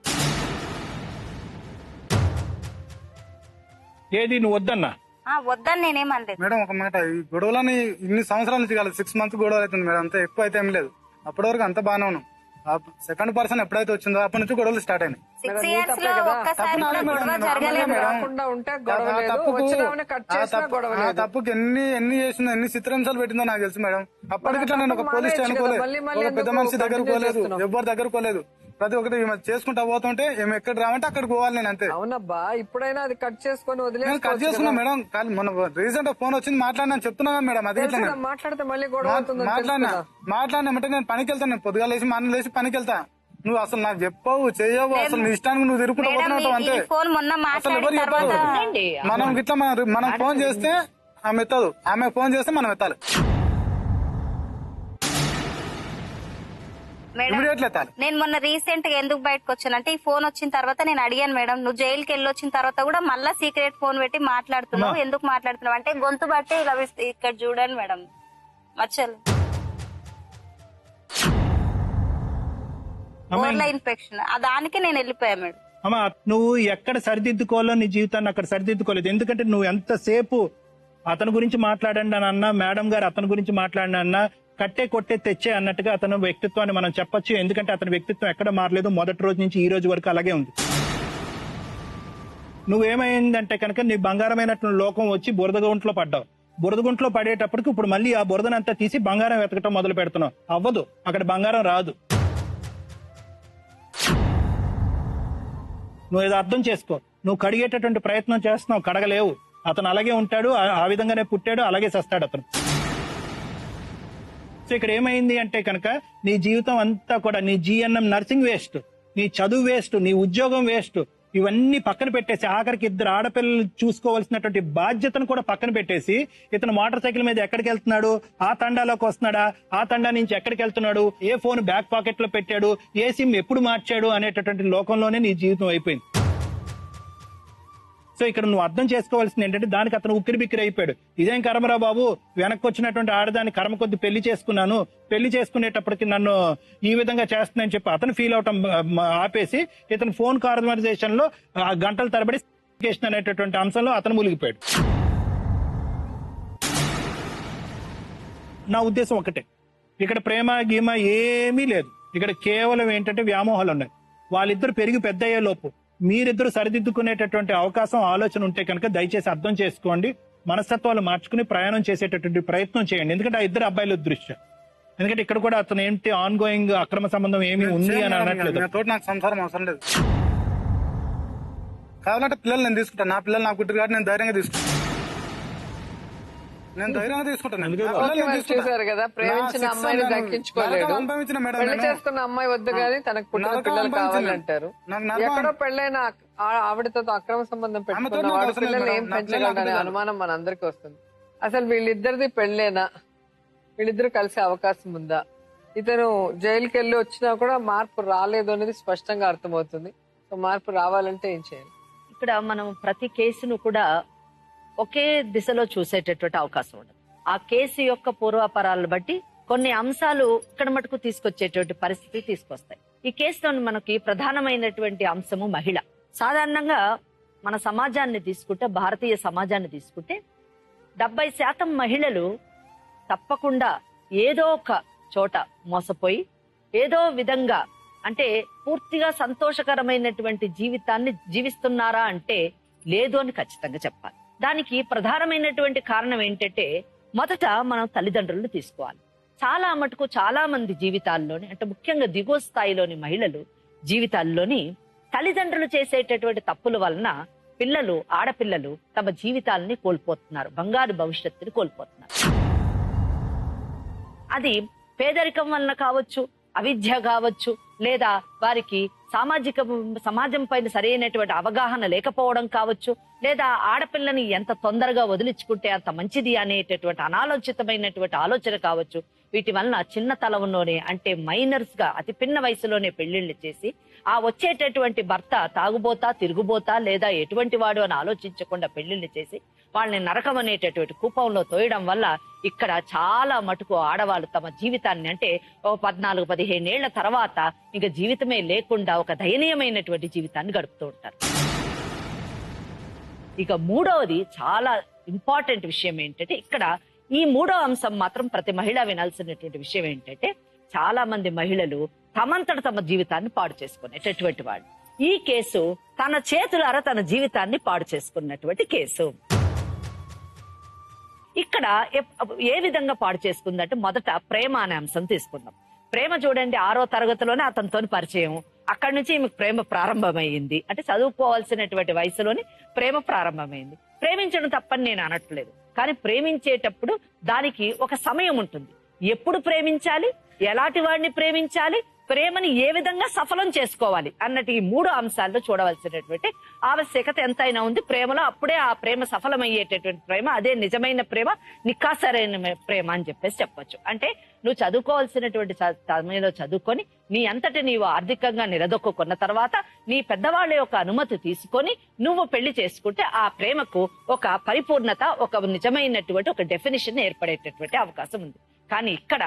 ఏది నువ్వు వద్దన్నా? వద్దని నేనేమనలేదు మేడం. ఒక మాట, ఈ గొడవలని ఇన్ని సంవత్సరాల నుంచి కాదు, 6 months గొడవలు అవుతుంది మేడం, అంతే ఎక్కువ అయితే ఏం లేదు. అప్పటి వరకు అంత బాగానే ఉన్నాం. సెకండ్ పర్సన్ ఎప్పుడైతే వచ్చిందో అప్పటి నుంచి గొడవలు స్టార్ట్ అయినాయి. 6 years లో ఒక్కసారి కూడా గొడవ జరగలేదు. రాకుండా ఉంటే గొడవ లేదు, వచ్చిన ఆమెను కట్ చేసినా గొడవ ఆ లేదు. తప్పుకి ఎన్ని చేసిందో, ఎన్ని చిత్రాంశాలు పెట్టిందో నాకు తెలుసు మేడం. అప్పటికిట్లా నేను ఒక పోలీస్ స్టేషన్ మళ్ళీ పోలేదు, మళ్ళీ ఒక పెద్ద ఎందుకు మనిషి దగ్గరకు continue పోలేదు, చేస్తున్నావు? ఎవరి దగ్గరకు పోలేదు. ప్రతి ఒక్కటి ఈమె చేసుకుంటా పోతుంటే ఏమి ఎక్కడ రావంటే అక్కడికి పోవాలి నేను అంతే. అవునబ్బా, ఇప్పుడైనా అది కట్ చేసుకొని నేను కట్ వదిలేసుకోవచ్చు చేసుకున్నా కదా. మేడం. కానీ మొన్న రీసెంట్ ఫోన్ వచ్చింది మాట్లాడినా చెప్తున్నా మేడం. అది ఇట్లా తెలుసుదా, మాట్లాడితే మళ్ళీ గొడవ అవుతుందని మాట్లాడినామంటే నేను పనికి వెళ్తాను. నేను పొద్దుగా లేచి మన లేచి పనికి వెళ్తా. నువ్వు అసలు నాకు చెప్పవు చేయవు, అసలు నీ ఇష్టానికి నువ్వు తిరుగుకుంటూ మేడం, పోతున్నావు అంతే. ఈ ఫోన్ మొన్న అసలు ఎవరు మాట్లాడిన చెప్పరు. తర్వాత ఉండండి. మనం గిట్లా మనం ఫోన్ చేస్తే ఆమె ఎత్తదు, ఆమె ఫోన్ చేస్తే మనం ఎత్తాలి, మేడం ఇమీడియట్లీ ఎత్తాలి. నేను మొన్న రీసెంట్ గా ఎందుకు బయటకు వచ్చానంటే ఈ ఫోన్ వచ్చిన తర్వాత నేను అడిగాను మేడం, నువ్వు జైలుకి వెళ్ళి వచ్చిన తర్వాత కూడా మళ్ళా సీక్రెట్ ఫోన్ పెట్టి మాట్లాడుతున్నావు, ఎందుకు మాట్లాడుతున్నావు అంటే గొంతు బట్టి ఇలా ఇక్కడ చూడండి మేడం మచ్చలు ఓర్ల ఇన్ఫెక్షన్, దానికి నేను వెళ్ళిపోయా మేడం. అమ్మా నువ్వు ఎక్కడ సరిదిద్దుకోవాలో నీ జీవితాన్ని అక్కడ సరిదిద్దుకోలేదు. ఎందుకంటే నువ్వు ఎంతసేపు అతని గురించి మాట్లాడండి అని అన్నా, మేడం గారు అతని గురించి మాట్లాడండి అన్నా, కట్టే కొట్టే తెచ్చే అన్నట్టుగా అతని వ్యక్తిత్వాన్ని మనం చెప్పొచ్చు. ఎందుకంటే అతని వ్యక్తిత్వం ఎక్కడ మారలేదు, మొదటి రోజు నుంచి ఈ రోజు వరకు అలాగే ఉంది. నువ్వేమైందంటే కనుక నీ బంగారమైనటువంటి లోకం వచ్చి బురద గుంట్లో పడ్డావు. బురద గుంట్లో పడేటప్పటికి ఇప్పుడు మళ్ళీ ఆ బురదనంతా తీసి బంగారం వెతకటం మొదలు పెడుతున్నావు. అవ్వదు, అక్కడ బంగారం రాదు. నువ్వు ఏదో అర్థం చేసుకో. నువ్వు కడిగేటటువంటి ప్రయత్నం చేస్తున్నావు, కడగలేవు. అతను అలాగే ఉంటాడు, ఆ విధంగానే పుట్టాడు, అలాగే చస్తాడు అతను. సో ఇక్కడ ఏమైంది అంటే కనుక నీ జీవితం అంతా కూడా నీ GNM నర్సింగ్ వేస్ట్, నీ చదువు వేస్ట్, నీ ఉద్యోగం వేస్ట్, ఇవన్నీ పక్కన పెట్టేసి ఆఖరికి 2 ఆడపిల్లలు చూసుకోవాల్సినటువంటి బాధ్యతను కూడా పక్కన పెట్టేసి ఇతను మోటార్ సైకిల్ మీద ఎక్కడికి వెళ్తున్నాడు, ఆ తండాలోకి వస్తున్నాడా, ఆ తండా నుంచి ఎక్కడికి వెళ్తున్నాడు, ఏ ఫోన్ బ్యాక్ పాకెట్ లో పెట్టాడు, ఏ సిమ్ ఎప్పుడు మార్చాడు అనేటటువంటి లోకంలోనే నీ జీవితం అయిపోయింది. సో ఇక్కడ నువ్వు అర్థం చేసుకోవాల్సింది ఏంటంటే దానికి అతను ఉక్కిరి బిక్కిరి అయిపోయాడు. ఇదేం కర్మరా బాబు, వెనక్కి వచ్చినటువంటి ఆడదాన్ని కర్మ కొద్ది పెళ్లి చేసుకున్నాను, పెళ్లి చేసుకునేటప్పటికి నన్ను ఈ విధంగా చేస్తుందని చెప్పి అతను ఫీల్ అవటం ఆపేసి ఇతను ఫోన్ కాన్వర్సేషన్ లో గంటల తరబడి అనేటటువంటి అంశంలో అతను మునిగిపోయాడు. నా ఉద్దేశం ఒకటే, ఇక్కడ ప్రేమ గీమ ఏమీ లేదు. ఇక్కడ కేవలం ఏంటంటే వ్యామోహాలు ఉన్నాయి. వాళ్ళిద్దరు పెరిగి పెద్ద అయ్యే లోపు మీరిద్దరు సరిదిద్దుకునేటటువంటి అవకాశం ఆలోచన ఉంటే కనుక దయచేసి అర్థం చేసుకోండి. మనస్తత్వాలు మార్చుకుని ప్రయాణం చేసేటటువంటి ప్రయత్నం చేయండి. ఎందుకంటే ఆ ఇద్దరు అబ్బాయిల దృష్ట్యా, ఎందుకంటే ఇక్కడ కూడా అతను ఏంటి ఆన్ గోయింగ్ అక్రమ సంబంధం ఏమి ఉంది అని అనట్లేదు. తోటి నాకు సంసారం అవసరం లేదు. కావాలంటే పిల్లలు నేను తీసుకుంటాను, నా పిల్లలు నాకు గుడ్డు కాబట్టి నేను ధైర్యంగా తీసుకుంటాను. నేను ధైర్యంగా తీసుకుంటాను. చూసారు కదా, ప్రేమించిన అమ్మాయిని దక్కించుకోలేడు, అనుభవించిన మేడం పెళ్లి నేను. చేసుకున్న అమ్మాయి వద్దు కానీ తనకు పుట్టిన పిల్లలు కావాలంటారు. నాకు నరకం ఎక్కడో పెళ్ళైన ఆవిడతో అక్రమ సంబంధం పెట్టుకున్న నాకు వాడు అవసరం పిల్లలు లేదు ఏం మేడం. నా పిల్లలు పెంచగలడనే నాకు అనుమానం మనందరికీ వస్తుంది. అసలు వీళ్ళిద్దరిది పెళ్ళేనా, వీళ్ళిద్దరు కలిసే అవకాశం ఉందా? ఇతను జైలుకి వెళ్ళి వచ్చినా కూడా మార్పు రాలేదు అనేది స్పష్టంగా అర్థమవుతుంది. సో మార్పు రావాలంటే ఏం చేయాలి? ఇక్కడ మనం ప్రతి కేసును కూడా ఒకే దిశలో చూసేటటువంటి అవకాశం ఉండదు. ఆ కేసు యొక్క పూర్వాపరాలను బట్టి కొన్ని అంశాలు ఇక్కడ మటుకు తీసుకొచ్చేటువంటి పరిస్థితి తీసుకొస్తాయి. ఈ కేసులో మనకి ప్రధానమైనటువంటి అంశము మహిళ. సాధారణంగా మన సమాజాన్ని తీసుకుంటే, భారతీయ సమాజాన్ని తీసుకుంటే 70% మహిళలు తప్పకుండా ఏదో ఒక చోట మోసపోయి ఏదో విధంగా, అంటే పూర్తిగా సంతోషకరమైనటువంటి జీవితాన్ని జీవిస్తున్నారా అంటే లేదు అని ఖచ్చితంగా చెప్పాలి. దానికి ప్రధానమైనటువంటి కారణం ఏంటంటే మొదట మనం తల్లిదండ్రులను తీసుకోవాలి. చాలా మటుకు చాలా మంది జీవితాల్లోని, అంటే ముఖ్యంగా దిగువ స్థాయిలోని మహిళలు జీవితాల్లోని తల్లిదండ్రులు చేసేటటువంటి తప్పుల వలన పిల్లలు, ఆడపిల్లలు తమ జీవితాలని కోల్పోతున్నారు, బంగారు భవిష్యత్తుని కోల్పోతున్నారు. అది పేదరికం వలన కావచ్చు, అవిద్య కావచ్చు, లేదా వారికి సమాజం పైన సరైనటువంటి అవగాహన లేకపోవడం కావచ్చు, లేదా ఆడపిల్లని ఎంత తొందరగా వదిలించుకుంటే అంత మంచిది అనేటటువంటి అనాలోచితమైనటువంటి ఆలోచన కావచ్చు. వీటి వలన చిన్న తలంలోనే, అంటే మైనర్స్ గా అతి పిన్న వయసులోనే పెళ్లిళ్లు చేసి ఆ వచ్చేటటువంటి భర్త తాగుబోతా, తిరుగుబోతా, లేదా ఎటువంటి వాడు అని ఆలోచించకుండా పెళ్లిళ్లు చేసి వాళ్ళని నరకం అనేటటువంటి కూపంలో తోయడం వల్ల ఇక్కడ చాలా మటుకు ఆడవాళ్ళు తమ జీవితాన్ని, అంటే 14-15 ఏళ్ల తర్వాత ఇక జీవితమే లేకుండా ఒక దయనీయమైనటువంటి జీవితాన్ని గడుపుతూ ఉంటారు. ఇక మూడవది చాలా ఇంపార్టెంట్ విషయం ఏంటంటే, ఇక్కడ ఈ మూడో అంశం మాత్రం ప్రతి మహిళ వినాల్సినటువంటి విషయం ఏంటంటే, చాలా మంది మహిళలు తమంతట తమ జీవితాన్ని పాడు చేసుకునేటటువంటి వాళ్ళు. ఈ కేసు తన చేతులారా తన జీవితాన్ని పాడు చేసుకున్నటువంటి కేసు. ఇక్కడ ఏ విధంగా పాడు చేసుకుందంటే, మొదట ప్రేమ అనే అంశం తీసుకుందాం. ప్రేమ చూడండి, 6వ తరగతిలోనే అతనితో పరిచయం, అక్కడి నుంచి ఈమెకు ప్రేమ ప్రారంభమైంది. అంటే చదువుకోవాల్సినటువంటి వయసులోని ప్రేమ ప్రారంభమైంది. ప్రేమించడం తప్పని నేను అనట్లేదు, కానీ ప్రేమించేటప్పుడు దానికి ఒక సమయం ఉంటుంది. ఎప్పుడు ప్రేమించాలి, ఎలాంటి వాడిని ప్రేమించాలి, ప్రేమని ఏ విధంగా సఫలం చేసుకోవాలి అన్నట్టు ఈ 3 అంశాల్లో చూడవలసినటువంటి ఆవశ్యకత ఎంతైనా ఉంది ప్రేమలో. అప్పుడే ఆ ప్రేమ సఫలమయ్యేటటువంటి ప్రేమ, అదే నిజమైన ప్రేమ, నికాసరైన ప్రేమ అని చెప్పొచ్చు. అంటే నువ్వు చదువుకోవాల్సినటువంటి సమయంలో చదువుకొని నీ అంతటి నీవు ఆర్థికంగా నిలదొక్కున్న తర్వాత నీ పెద్దవాళ్ళ యొక్క అనుమతి తీసుకొని నువ్వు పెళ్లి చేసుకుంటే ఆ ప్రేమకు ఒక పరిపూర్ణత, ఒక నిజమైనటువంటి ఒక డెఫినిషన్ ఏర్పడేటటువంటి అవకాశం ఉంది. కానీ ఇక్కడ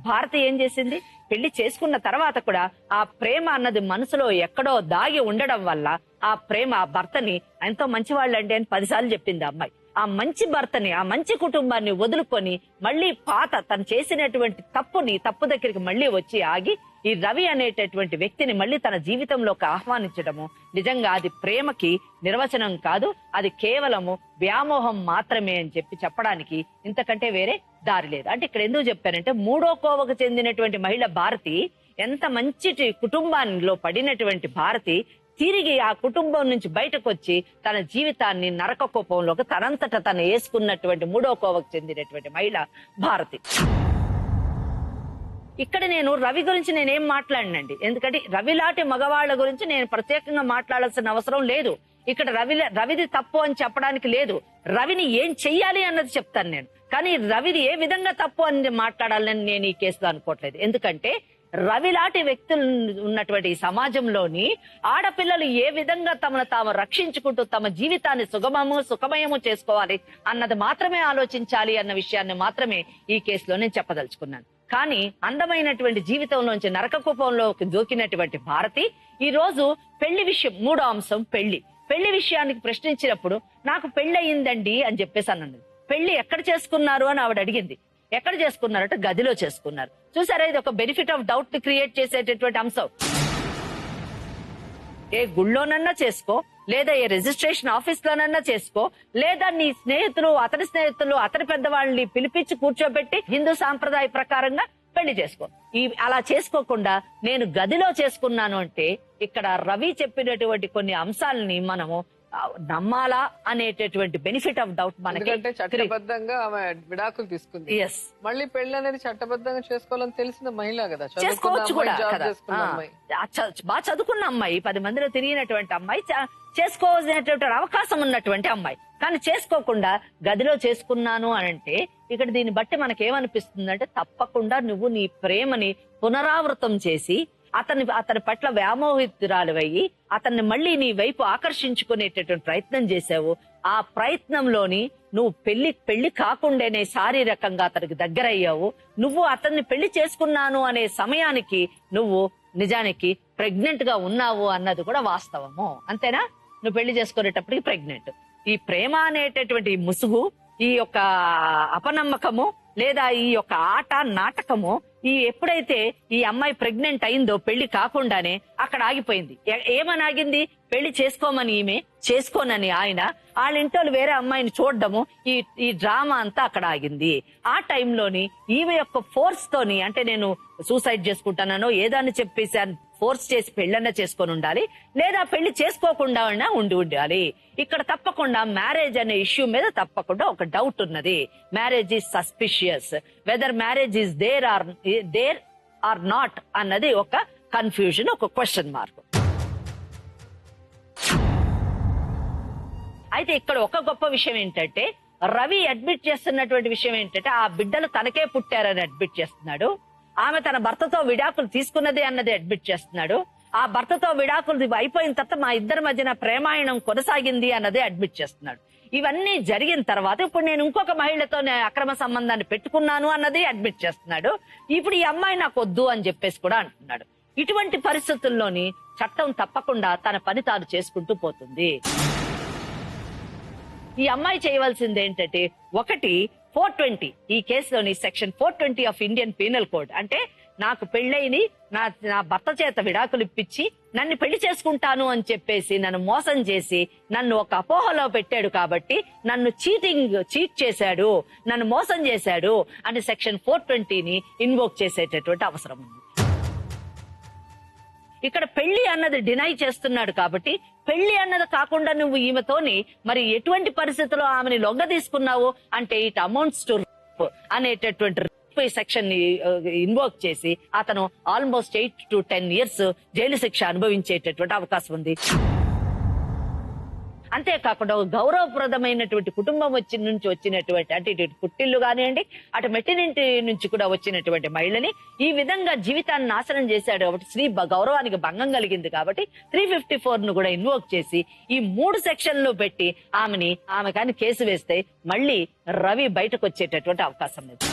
భారతి ఏం చేసింది, పెళ్లి చేసుకున్న తర్వాత కూడా ఆ ప్రేమ అన్నది మనసులో ఎక్కడో దాగి ఉండడం వల్ల ఆ ప్రేమ ఆ భర్తని ఎంతో మంచివాళ్ళండి అని 10 సార్లు చెప్పింది అమ్మాయి. ఆ మంచి భర్తని, ఆ మంచి కుటుంబాన్ని వదులుకొని మళ్ళీ తను చేసినటువంటి తప్పు దగ్గరికి మళ్ళీ వచ్చి ఆగి ఈ రవి అనేటటువంటి వ్యక్తిని మళ్ళీ తన జీవితంలోకి ఆహ్వానించడము నిజంగా అది ప్రేమకి నిర్వచనం కాదు, అది కేవలము వ్యామోహం మాత్రమే అని చెప్పడానికి ఇంతకంటే వేరే దారి లేదు. అంటే ఇక్కడ ఎందుకు చెప్పారంటే, 3వ కోవకు చెందినటువంటి మహిళ భారతి, ఎంత మంచి కుటుంబాల్లో పడినటువంటి భారతి తిరిగి ఆ కుటుంబం నుంచి బయటకు వచ్చి తన జీవితాన్ని నరక కోపంలోకి తనంతట తను వేసుకున్నటువంటి 3వ కోవకు చెందినటువంటి మహిళ భారతి. ఇక్కడ నేను రవి గురించి నేనేం మాట్లాడినండి, ఎందుకంటే రవి లాంటి మగవాళ్ళ గురించి నేను ప్రత్యేకంగా మాట్లాడాల్సిన అవసరం లేదు. ఇక్కడ రవిది తప్పు అని చెప్పడానికి లేదు, రవిని ఏం చెయ్యాలి అన్నది చెప్తాను నేను. కానీ రవిది ఏ విధంగా తప్పు అని మాట్లాడాలని నేను ఈ కేసులో అనుకోవట్లేదు. ఎందుకంటే రవి లాంటి వ్యక్తులు ఉన్నటువంటి ఈ సమాజంలోని ఆడపిల్లలు ఏ విధంగా తమను తాము రక్షించుకుంటూ తమ జీవితాన్ని సుఖమయము చేసుకోవాలి అన్నది మాత్రమే ఆలోచించాలి అన్న విషయాన్ని మాత్రమే ఈ కేసులో నేను చెప్పదలుచుకున్నాను. కానీ అందమైనటువంటి జీవితంలోంచి నరక కూపంలోకి దూకినటువంటి భారతి ఈ రోజు పెళ్లి విషయం, 3వ అంశం పెళ్లి విషయానికి ప్రశ్నించినప్పుడు నాకు పెళ్లి అయిందండి అని చెప్పేసి అన్నది. పెళ్లి ఎక్కడ చేసుకున్నారు అని ఆవిడ అడిగింది. ఎక్కడ చేసుకున్నారంటే గదిలో చేసుకున్నారు. చూసారా, ఇది ఒక బెనిఫిట్ ఆఫ్ డౌట్ ని క్రియేట్ చేసేటటువంటి అంశం. ఏ గుళ్ళోనన్నా చేసుకో, లేదా ఏ రిజిస్ట్రేషన్ ఆఫీస్ లోనన్నా చేసుకో, లేదా నీ స్నేహితులు అతని పెద్దవాళ్ళని పిలిపించి కూర్చోబెట్టి హిందూ సాంప్రదాయ ప్రకారంగా పెళ్లి చేసుకో. అలా చేసుకోకుండా నేను గదిలో చేసుకున్నాను అంటే ఇక్కడ రవి చెప్పినటువంటి కొన్ని అంశాలని మనము నమ్మాలా అనేటటువంటి బెనిఫిట్ ఆఫ్ డౌట్ మనకి. చట్టబద్ధంగా ఆమె విడాకులు తీసుకుంది, మళ్ళీ పెళ్లి అనేది చట్టబద్ధంగా చేసుకోవాలని తెలిసిన మహిళ కదా, చేసుకోవచ్చు కూడా కదా. బాగా చదువుకున్న అమ్మాయి, 10 మందిలో తిరిగినటువంటి అమ్మాయి, చేసుకోవాల్సినటువంటి అవకాశం ఉన్నటువంటి అమ్మాయి. కానీ చేసుకోకుండా గదిలో చేసుకున్నాను అని అంటే ఇక్కడ దీన్ని బట్టి మనకేమనిపిస్తుందంటే, తప్పకుండా నువ్వు నీ ప్రేమని పునరావృతం చేసి అతని పట్ల వ్యామోహితురాలువయ్యి అతన్ని మళ్ళీ నీ వైపు ఆకర్షించుకునేటటువంటి ప్రయత్నం చేశావు. ఆ ప్రయత్నంలోని నువ్వు పెళ్లి కాకుండానే శారీరకంగా అతనికి దగ్గరయ్యావు. నువ్వు అతన్ని పెళ్లి చేసుకున్నాను అనే సమయానికి నువ్వు నిజానికి ప్రెగ్నెంట్ గా ఉన్నావు అన్నది కూడా వాస్తవము. అంతేనా? నువ్వు పెళ్లి చేసుకునేటప్పటికి ప్రెగ్నెంట్. ఈ ప్రేమ అనేటటువంటి ముసుగు, ఈ యొక్క అపనమ్మకము, లేదా ఈ యొక్క ఆట నాటకము, ఎప్పుడైతే ఈ అమ్మాయి ప్రెగ్నెంట్ అయిందో పెళ్లి కాకుండానే అక్కడ ఆగిపోయింది. ఏమని ఆగింది? పెళ్లి చేసుకోమని ఈమె, చేసుకోనని ఆయన, వాళ్ళ ఇంట్లో వేరే అమ్మాయిని చూడడము, ఈ డ్రామా అంతా అక్కడ ఆగింది. ఆ టైంలోని ఈమె యొక్క ఫోర్స్ తోని, అంటే నేను సూసైడ్ చేసుకుంటానో ఏదాన్ని చెప్పేసి ఫోర్స్ చేసి పెళ్ళన్నా చేసుకొని ఉండాలి, లేదా పెళ్లి చేసుకోకుండా ఉండాలి. ఇక్కడ తప్పకుండా మ్యారేజ్ అనే ఇష్యూ మీద తప్పకుండా ఒక డౌట్ ఉన్నది. Marriage is suspicious, whether marriage is there or not అన్నది ఒక కన్ఫ్యూజన్, ఒక క్వశ్చన్ మార్క్. అయితే ఇక్కడ ఒక గొప్ప విషయం ఏంటంటే, రవి అడ్మిట్ చేస్తున్నటువంటి విషయం ఏంటంటే, ఆ బిడ్డలు తనకే పుట్టారని అడ్మిట్ చేస్తున్నాడు. ఆమె తన భర్తతో విడాకులు తీసుకున్నది అన్నది అడ్మిట్ చేస్తున్నాడు. ఆ భర్తతో విడాకులు అయిపోయిన తర్వాత మా ఇద్దరి మధ్యన ప్రేమాయణం కొనసాగింది అన్నది అడ్మిట్ చేస్తున్నాడు. ఇవన్నీ జరిగిన తర్వాత ఇప్పుడు నేను ఇంకొక మహిళతో అక్రమ సంబంధాన్ని పెట్టుకున్నాను అన్నది అడ్మిట్ చేస్తున్నాడు. ఇప్పుడు ఈ అమ్మాయి నాకు వద్దు అని చెప్పేసి కూడా అంటున్నాడు. ఇటువంటి పరిస్థితుల్లోని చట్టం తప్పకుండా తన పని తాను చేసుకుంటూ పోతుంది. ఈ అమ్మాయి చేయవలసింది ఏంటంటే, ఒకటి 420, ఈ కేసులోని section 420 of Indian Penal Code, అంటే నాకు పెళ్ళైని నా భర్త చేత విడాకులు ఇప్పించి నన్ను పెళ్లి చేసుకుంటాను అని చెప్పేసి నన్ను మోసం చేసి నన్ను ఒక అపోహలో పెట్టాడు కాబట్టి నన్ను చీట్ చేశాడు, నన్ను మోసం చేశాడు అని సెక్షన్ 420ని ఇన్వోక్ చేసేటటువంటి అవసరం ఉంది. ఇక్కడ పెళ్లి అన్నది డినై చేస్తున్నాడు కాబట్టి పెళ్లి అన్నది కాకుండా నువ్వు ఈమెతోని మరి ఎటువంటి పరిస్థితుల్లో ఆమెని లొంగ తీసుకున్నావు అంటే ఇట్ అమౌంట్స్ టు రేప్ అనేటటువంటి సెక్షన్ ని ఇన్వోక్ చేసి అతను ఆల్మోస్ట్ 8 to 10 years జైలు శిక్ష అనుభవించేటటువంటి అవకాశం ఉంది. అంతేకాకుండా గౌరవప్రదమైనటువంటి కుటుంబం నుంచి వచ్చినటువంటి అంటే ఇటు పుట్టిల్లు కానివ్వండి అటు మెట్టినింటి నుంచి కూడా వచ్చినటువంటి మహిళని ఈ విధంగా జీవితాన్ని నాశనం చేశాడు కాబట్టి స్త్రీ గౌరవానికి భంగం కలిగింది కాబట్టి 354 కూడా ఇన్వోక్ చేసి ఈ 3 సెక్షన్లు పెట్టి ఆమె కానీ కేసు వేస్తే మళ్ళీ రవి బయటకు వచ్చేటటువంటి అవకాశం లేదు.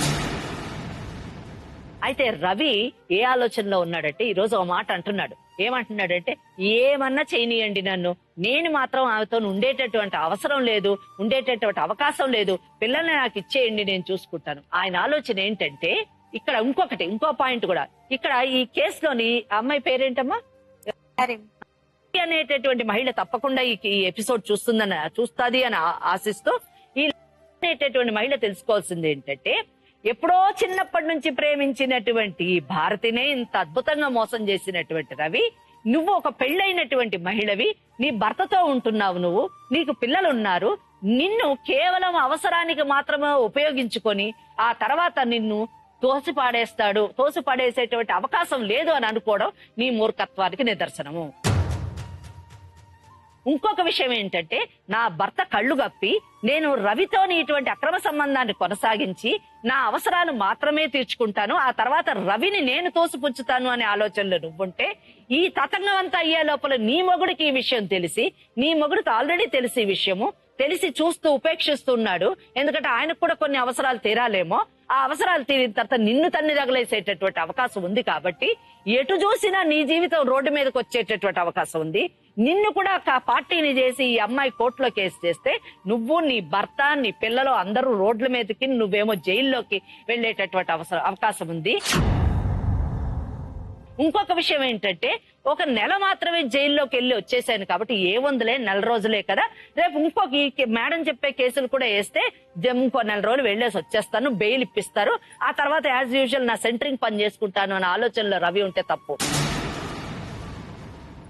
అయితే రవి ఏ ఆలోచనలో ఉన్నాడంటే ఈ రోజు ఒక మాట అంటున్నాడు. ఏమంటున్నాడంటే ఏమన్నా చేయనీయండి నన్ను, నేను మాత్రం ఆమెతో ఉండేటటువంటి అవసరం లేదు, ఉండేటటువంటి అవకాశం లేదు, పిల్లల్ని నాకు ఇచ్చేయండి నేను చూసుకుంటాను. ఆయన ఆలోచన ఏంటంటే ఇక్కడ ఇంకో పాయింట్ కూడా ఇక్కడ ఈ కేసులోని అమ్మాయి పేరేంటమ్మా అనేటటువంటి మహిళ తప్పకుండా ఈ ఎపిసోడ్ చూస్తుంది అని ఆశిస్తూ ఈ అనేటటువంటి మహిళ తెలుసుకోవాల్సింది ఏంటంటే ఎప్పుడో చిన్నప్పటి నుంచి ప్రేమించినటువంటి భారతినే ఇంత అద్భుతంగా మోసం చేసినటువంటి రవి, నువ్వు ఒక పెళ్ళైనటువంటి మహిళవి, నీ భర్తతో ఉంటున్నావు, నీకు పిల్లలున్నారు, నిన్ను కేవలం అవసరానికి మాత్రమే ఉపయోగించుకొని ఆ తర్వాత నిన్ను తోసిపాడేసేటువంటి అవకాశం లేదు అని అనుకోవడం నీ మూర్ఖత్వానికి నిదర్శనము. ఇంకొక విషయం ఏంటంటే నా భర్త కళ్ళు గప్పి నేను రవితోని ఇటువంటి అక్రమ సంబంధాన్ని కొనసాగించి నా అవసరాలు మాత్రమే తీర్చుకుంటాను, ఆ తర్వాత రవిని నేను తోసిపుచ్చుతాను అనే ఆలోచనలో నువ్వుంటే ఈ తతంగం అంతా అయ్యే లోపల నీ మొగుడికి ఈ విషయం తెలిసి, నీ మొగుడికి ఆల్రెడీ తెలిసి ఈ విషయము తెలిసి చూస్తూ ఉపేక్షిస్తున్నాడు. ఎందుకంటే ఆయనకు కూడా కొన్ని అవసరాలు తీరాలేమో, ఆ అవసరాలు తీరిన తర్వాత నిన్ను తన్ని తగలేసేటటువంటి అవకాశం ఉంది కాబట్టి ఎటు చూసినా నీ జీవితం రోడ్డు మీదకి వచ్చేటటువంటి అవకాశం ఉంది. నిన్ను కూడా పార్టీని చేసి ఈ అమ్మాయి కోర్టులో కేసు చేస్తే నువ్వు, నీ భర్త, నీ పిల్లలు అందరూ రోడ్ల మీదకి, నువ్వేమో జైల్లోకి వెళ్లేటటువంటి అవకాశం ఉంది. ఇంకొక విషయం ఏంటంటే ఒక నెల మాత్రమే జైల్లోకి వెళ్ళి వచ్చేసాను కాబట్టి ఏముందిలే, నెల రోజులే కదా, రేపు ఇంకొక మేడం చెప్పే కేసులు కూడా వేస్తే ఇంకో నెల రోజులు వెళ్లేసి వచ్చేస్తాను, బెయిల్ ఇప్పిస్తారు, ఆ తర్వాత యాజ్ యూజువల్ నా సెంటరింగ్ పని చేసుకుంటాను అనే ఆలోచనలో రవి ఉంటే తప్పు.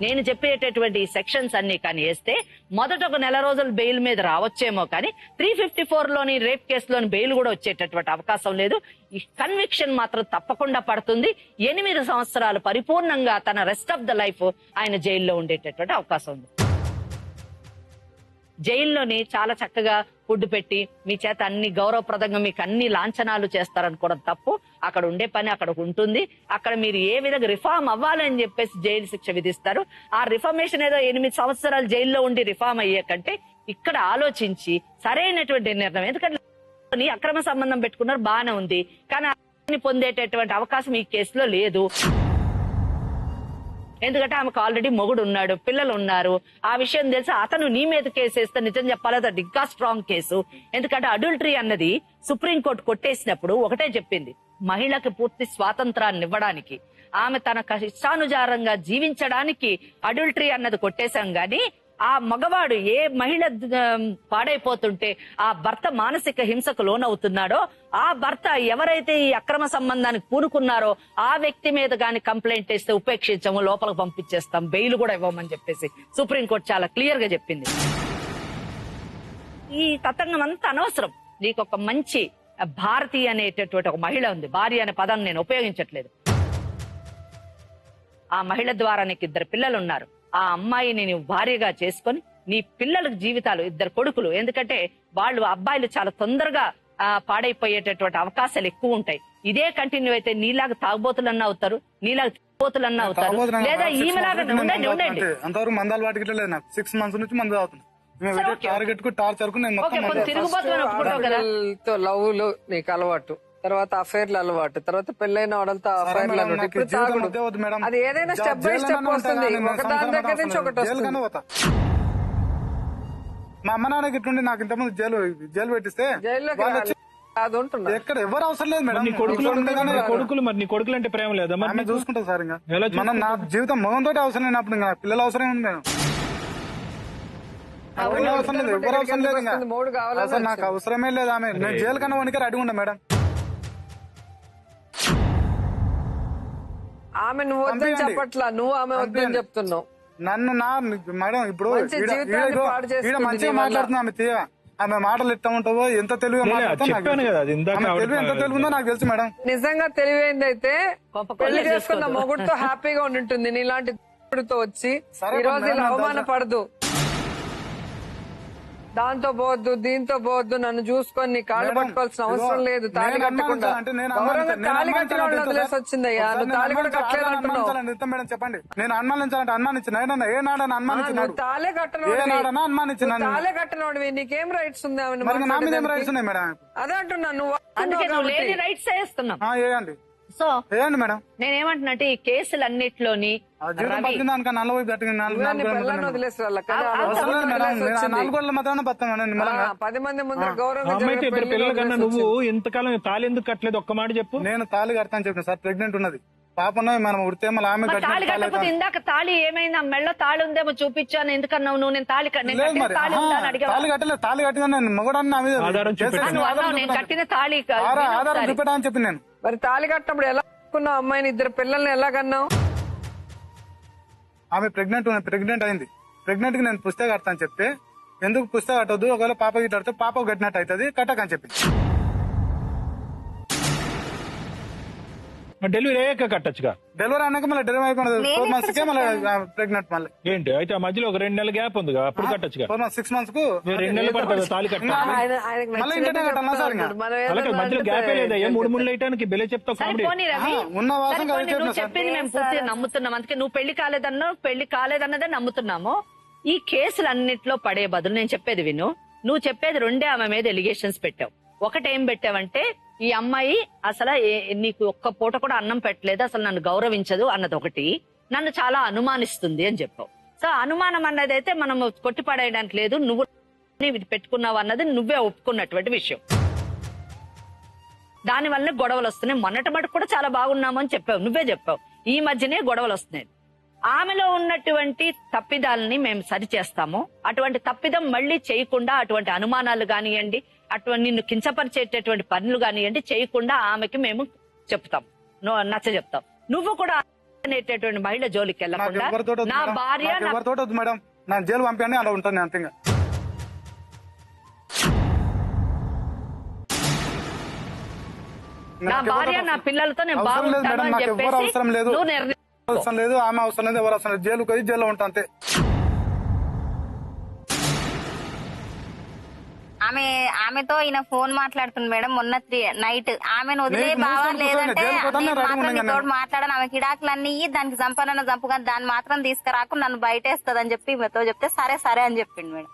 నేను చెప్పేటటువంటి సెక్షన్స్ అన్ని కానీ వేస్తే మొదట ఒక నెల రోజులు బెయిల్ మీద రావచ్చేమో కానీ 354లోని రేప్ కేసులోని బెయిల్ కూడా వచ్చేటటువంటి అవకాశం లేదు. ఈ కన్విక్షన్ మాత్రం తప్పకుండా పడుతుంది. 8 సంవత్సరాలు పరిపూర్ణంగా తన రెస్ట్ ఆఫ్ ద లైఫ్ ఆయన జైల్లో ఉండేటటువంటి అవకాశం ఉంది. జైల్లోని చాలా చక్కగా ఫుడ్ పెట్టి మీ చేత అన్ని గౌరవప్రదంగా మీకు అన్ని లాంఛనాలు చేస్తారనుకోవడం తప్పు. అక్కడ ఉండే పని అక్కడ ఉంటుంది. అక్కడ మీరు ఏ విధంగా రిఫార్మ్ అవ్వాలని చెప్పేసి జైలు శిక్ష విధిస్తారు. ఆ రిఫార్మేషన్ ఏదో 8 సంవత్సరాలు జైల్లో ఉండి రిఫార్మ్ అయ్యే కంటే ఇక్కడ ఆలోచించి సరైనటువంటి నిర్ణయం, ఎందుకంటే అక్రమ సంబంధం పెట్టుకున్నారు బాగానే ఉంది కానీ పొందేటటువంటి అవకాశం ఈ కేసులో లేదు. ఎందుకంటే ఆమెకు ఆల్రెడీ మొగుడు ఉన్నాడు, పిల్లలు ఉన్నారు. ఆ విషయం తెలిసి అతను నీ మీద కేసు వేస్తే నిజం చెప్పాలి అది ఇంకా స్ట్రాంగ్ కేసు. ఎందుకంటే అడల్టరీ అన్నది సుప్రీంకోర్టు కొట్టేసినప్పుడు ఒకటే చెప్పింది, మహిళకి పూర్తి స్వాతంత్రాన్ని ఇవ్వడానికి, ఆమె తన ఇష్టానుసారంగా జీవించడానికి అడల్టరీ అన్నది కొట్టేశాం గాని ఆ మగవాడు ఏ మహిళ పాడైపోతుంటే ఆ భర్త మానసిక హింసకు లోనవుతున్నాడో ఆ భర్త ఎవరైతే ఈ అక్రమ సంబంధానికి పూనుకున్నారో ఆ వ్యక్తి మీద గాని కంప్లైంట్ చేస్తే ఉపేక్షించము, లోపలికి పంపించేస్తాం, బెయిల్ కూడా ఇవ్వమని చెప్పేసి సుప్రీంకోర్టు చాలా క్లియర్ గా చెప్పింది. ఈ తతంగం అంతా అనవసరం. నీకు ఒక మంచి భారతి అనేటటువంటి ఒక మహిళ ఉంది, భార్య అనే పదాన్ని నేను ఉపయోగించట్లేదు. ఆ మహిళ ద్వారా నీకు 2 పిల్లలు ఉన్నారు. ఆ అమ్మాయిని నీవు భార్యగా చేసుకొని నీ పిల్లలకు జీవితాలు 2 కొడుకులు, ఎందుకంటే వాళ్ళు అబ్బాయిలు చాలా తొందరగా పాడైపోయేటటువంటి అవకాశాలు ఎక్కువ ఉంటాయి. ఇదే కంటిన్యూ అయితే నీలాగా తాగుబోతులన్నా అవుతారు, నీలాగా తాగుబోతులన్నా అవుతారు, లేదా ఈమెలాగా ఉండండి. అంతవరకు మందాలు వాటికి లేదు. నాకు 6 months నుంచి మందు తాగుతున్నా. లవ్ లో నీకు అలవాటు, తర్వాత అఫైర్లు అలవాటు, తర్వాత పెళ్ళైన వాడంతా అఫైర్లు అలవాటు, ఇప్పుడు తాగుడు. అది ఏదైనా స్టెప్ బై స్టెప్ వస్తుంది, ఒక దాని దగ్గర నుంచి ఒకటి వస్తుంది. మా అమ్మ నాన్నకి ఇట్లుండి నాకు ఇంతకుముందు జైలు పెట్టిస్తే కాదు అంటున్నా. ఎక్కడ ఎవరు అవసరం లేదు మేడం. నీ కొడుకులు ఉండగానే నీ కొడుకులు అంటే ప్రేమ లేదా మరి ఆమె నీకు? చూసుకుంటా సార్ ఇంకా ఎలా మనం నా జీవితం మొగంతో అవసరం లేనప్పుడు ఇంకా పిల్లలు అవసరం ఉంది మేడం. నాకు పిల్లలు అవసరం లేదు, ఎవరు అవసరం లేదు ఇంకా. మూడు కావాలని అసలు నాకు అవసరమే లేదు ఆమె. నేను జైలు కన్నా వనికి రెడీ ఉండా మేడం. ఆమె నువ్వు వద్దని చెప్పట్లా, నువ్వు ఆమె వద్దని చెప్తున్నావు. నన్ను మేడం ఇప్పుడు మంచి జీవితాన్ని పాడు చేసుకుంది మంచిగా నీ వల్ల. మాట్లాడుతున్నా ఆమె తీయ. ఆమె మాటలు ఎట్లా ఉంటావో ఎంత తెలివిగా మాట్లాడుతుందో నాకు చెప్పాను తెలుసు. కదా అది ఇందాక ఆమె ఆవిడ- తెలివి ఎంత తెలివి ఉందో నాకు తెలుసు మేడం. నిజంగా తెలివైందైతే కొంప పెళ్లి కొల్ల చేసుకున్న చేసుకోవద్దు. మొగుడుతో హ్యాపీగా ఉండుంటుంది. నీలాంటి తో వచ్చి సరే ఈ రోజు మేడం, ఇలా నాకు అవమానపడదు. దాంతో పోవద్దు, దీంతో పోవద్దు, నన్ను చూసుకొని నీ కాళ్ళు మేడం, పట్టుకోవాల్సిన అవసరం ఇదిగో, లేదు. తాళి నేను కట్టకుండా అనుమానించాలంటే నేను గౌరవంగా అనుమానించాను. తాళి నేను కట్టిన వాళ్ళని అనుమానించాలంటే వదిలేసి వచ్చిందయ్యా. ఒకసారి నువ్వు తాళి కూడా నేను కట్టలేదు అంటున్నావు. అనుమానించాలంటే ఎంత మేడం చెప్పండి. నేను అనుమానించాలంటే అనుమానించిన ఏనాడని అనుమానించినాడు. నువ్వు తాళే ఏనాడనా అనుమానించినాను. తాళే కట్టనోడివి, నీకేం రైట్స్ ఉంది ఆమెను మరి నా మీద ఏం మాట్లాడడానికి? రైట్స్ ఉన్నాయి మేడం? అదే అంటున్నా, నువ్వు అందుకే వస్తున్నావు నువ్వు లేని కాబట్టి. రైట్స్ వేస్తున్నాం. వేయండి సో వేయండి మేడం. నేనేమంటున్నట్టు ఈ కేసులన్నిట్లోని ఆ జీవితం రవి బతికిన దానికన్నా నలభై బతికిన నువ్వే నీ పిల్లల్ని వదిలేసి వాళ్ళ కదా, ఆ, వాళ్ళ అవసరం లేదు మేడం. వదిలేసి నేను ఆ వచ్చింది. 4 గోడల మధ్యాహ్నం బతాను నిమ్మలంగా. 10 మంది ముందర ఆ గౌరవంగా అమ్మాయితో జరిగే ఇద్దరు పెళ్లిలో పిల్లల కన్నా వదిలేసి నువ్వు వచ్చింది. ఇంతకాలం తాళి ఎందుకు కట్టలేదు? ఒక్క మాట చెప్పు. నేను తాళి కడతాను చెప్పిన సార్. ప్రెగ్నెంట్ ఉన్నది పాపను మనం ఉడితే మళ్ళీ ఆమె మరి తాళి కట్టకపోతే ఇందాక తాళి ఏమైంది? ఆ మెళ్ళో తాళి ఉందేమో చూపించాను. ఎందుకన్నావు నువ్వు? నేను తాళి నేను లేదు కట్టిన మరి. తాళి ఉందా అని అడిగావా? తాళి కట్టలేదు. తాళి కట్టిన నేను మొగడాన్ని నా మీద ఆధారం కేసు చూపెట్టు. వేసి నువ్వు ఆధారం అన్నావు నేను చూపెట్టాను. కట్టిన తాళి ఆధారం చూపెట్టా చెప్పి నేను. మరి తాళి కట్టినప్పుడు ఎలా అనుకున్నావు? అమ్మాయిని ఇద్దరు పిల్లల్ని ఎలా కన్నావు? ఆమె ప్రెగ్నెంట్ అయింది. ప్రెగ్నెంట్ కి నేను పుస్తకం కడతాను చెప్తే ఎందుకు పుస్తకం కట్టొద్దు, ఒకవేళ పాప గిట్ట కడితే పాప కట్టినట్టు అవుతుంది, కట్టకని చెప్పి. డెలివరీ అయ్యాక కట్టచ్చుగా. డెలివరీ అన్నాక మళ్ళీ డెలివరీ అయిపోయినది నేను 4 months కే మళ్ళీ ప్రెగ్నెంట్ మళ్ళీ ఏంటి అయితే ఆ మధ్యలో ఒక 2 నెలల గ్యాప్ ఉందిగా, అప్పుడు కట్టచ్చుగా. 4 months 6 months కు 2 నెలలు పడుతుంది తాళి కట్ట. ఆయనకు మళ్ళీ ఇంటనే కట్టాలా సార్ ఇంకా? మనం అలాగే ఏదైనా మధ్యలో అంటే గ్యాపే లేదయ్యా. 3 వేయటానికి బెలే చెప్తావు సరే కామెడీ. పోనీ రవి, ఉన్న వాసన సరే కలిసి పోనీ, చెప్పిన నువ్వు సార్. చెప్పింది మేము పూర్తిగా నమ్ముతున్నాం. అందుకే నువ్వు పెళ్లి కాలేదన్నావు, పెళ్లి కాలేదన్నదే నమ్ముతున్నాము. ఈ కేసులన్నిట్లో పడే బదులు నేను చెప్పేది విను. నువ్వు చెప్పేది రెండే ఆమె మీద ఎలిగేషన్స్ పెట్టావు. ఒకటేం పెట్టావంటే ఈ అమ్మాయి అసలు నీకు ఒక్క పూట కూడా అన్నం పెట్టలేదు, అసలు నన్ను గౌరవించదు అన్నది ఒకటి, నన్ను చాలా అనుమానిస్తుంది అని చెప్పావు. సో అనుమానం అన్నది అయితే మనం కొట్టిపడేయడానికి లేదు, నువ్వు పెట్టుకున్నావు అన్నది నువ్వే ఒప్పుకున్నటువంటి విషయం. దాని వల్లనే గొడవలు వస్తున్నాయి. మొన్నటి మటుకు కూడా చాలా బాగున్నాము అని చెప్పావు, నువ్వే చెప్పావు. ఈ మధ్యనే గొడవలు వస్తున్నాయి. ఆమెలో ఉన్నటువంటి తప్పిదాలని మేము సరి చేస్తాము. అటువంటి తప్పిదం మళ్ళీ చేయకుండా, అటువంటి అనుమానాలు కానివ్వండి, అటువంటి నిన్ను కించపరిచేటటువంటి పనులు కానివ్వండి చేయకుండా ఆమెకి మేము చెప్తాం, నచ్చ చెప్తాం. నువ్వు కూడా అనేటటువంటి మహిళ జోలికి నాకు వెళ్ళకుండా ఎవరితోటి వద్దు నా మేడం. భార్య నాకు ఎవరితోటి వద్దు మేడం. నా జైలు పంపించండి, అలా ఉంటాను నేను అంతే. నా భార్య నా పిల్లలతో నేను అవసరం లేదు బాగుంటాను మేడం. అని నాకు ఎవరు చెప్పేసి అవసరం లేదు. నువ్వు నిర్ణయం అవసరం లేదు, ఆమె అవసరం లేదు, ఎవరు అవసరం లేదు. జైలుకి పోయి జైల్లో ఉంటా అంతే. ఆమెతో ఈయన ఫోన్ మాట్లాడుతుంది మేడం మొన్న నైట్. ఆమెను వదిలే నీకు బావా మూసుకొని లేదంటే కూర్చోండి, జైలుకి పోతానే నేను రెడీగా మాత్రం ఉన్నాను నీతోటి నేను. మాట్లాడను. ఆమె కిడాకులన్నీ ఇయ్యి, దానికి చంపనన్న చంపు కానీ దాన్ని మాత్రం తీసుకురాకు, నన్ను బయటేస్తుంది అని చెప్పి ఈమెతో చెప్తే సరే సరే అని చెప్పిండు మేడం.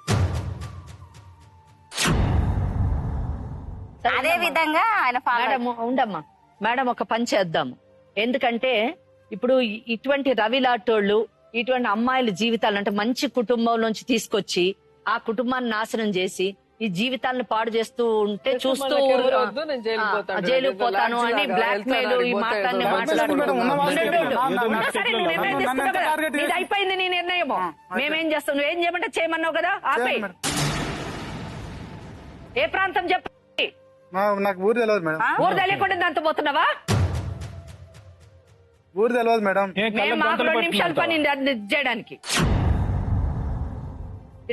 అదే విధంగా ఆయన మేడం ఉండమ్మా, మేడం ఒక పని చేద్దాము. ఎందుకంటే ఇప్పుడు ఇటువంటి రవి లాంటోళ్ళు, ఇటువంటి అమ్మాయిల జీవితాలు అంటే మంచి కుటుంబంలోంచి తీసుకొచ్చి ఆ కుటుంబాన్ని నాశనం చేసి ఈ జీవితాలను పాడు చేస్తూ ఉంటే చూస్తూ వద్దు, నేను జైలుకి పోతాను. జైలుకి పోతాను అని లాడ్జిలాగా బ్లాక్ మెయిల్ ఈ వెళ్తాను, మాటలన్నీ పోతే మాట్లాడుకుంటూ మేడం, ఉన్న వాస్తవం సరే నువ్వు నిర్ణయం తీసుకున్నావు కదా, నీది అయిపోయింది నీ నిర్ణయము. మేమేం చేస్తాం, నువ్వేం చేయమంటే చేయమన్నావు కదా, ఆపేయి. మేడం. ఏ ప్రాంతం చెప్పి నాకు ఊరు తెలియదు మేడం. ఊరు తెలియకుండా దాంతో పోతున్నావా? ఊరు తెలియదు మేడం. మేము మాకు 2 నిమిషాల పని అది చేయడానికి.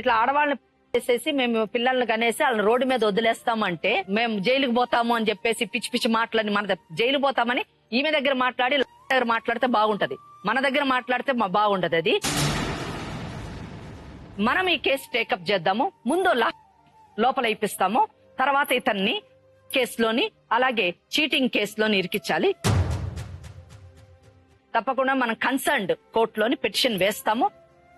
ఇట్లా ఆడవాళ్ళని చేసేసి మేము పిల్లల్ని కనేసి వాళ్ళని రోడ్డు మీద వదిలేస్తామంటే మేము జైలుకి పోతాము అని చెప్పేసి పిచ్చి పిచ్చి మాట్లాడి మన జైలు పోతామని ఈమె దగ్గర మాట్లాడి దగ్గర మాట్లాడితే బాగుంటది, మన దగ్గర మాట్లాడితే బాగుంటది. అది మనం ఈ కేసు టేకప్ చేద్దాము. ముందు లోపల ఇప్పిస్తాము, తర్వాత ఇతన్ని కేసులోని అలాగే చీటింగ్ కేసులోని ఇరికించాలి. తప్పకుండా మనం కన్సర్న్డ్ కోర్టులోని పిటిషన్ వేస్తాము.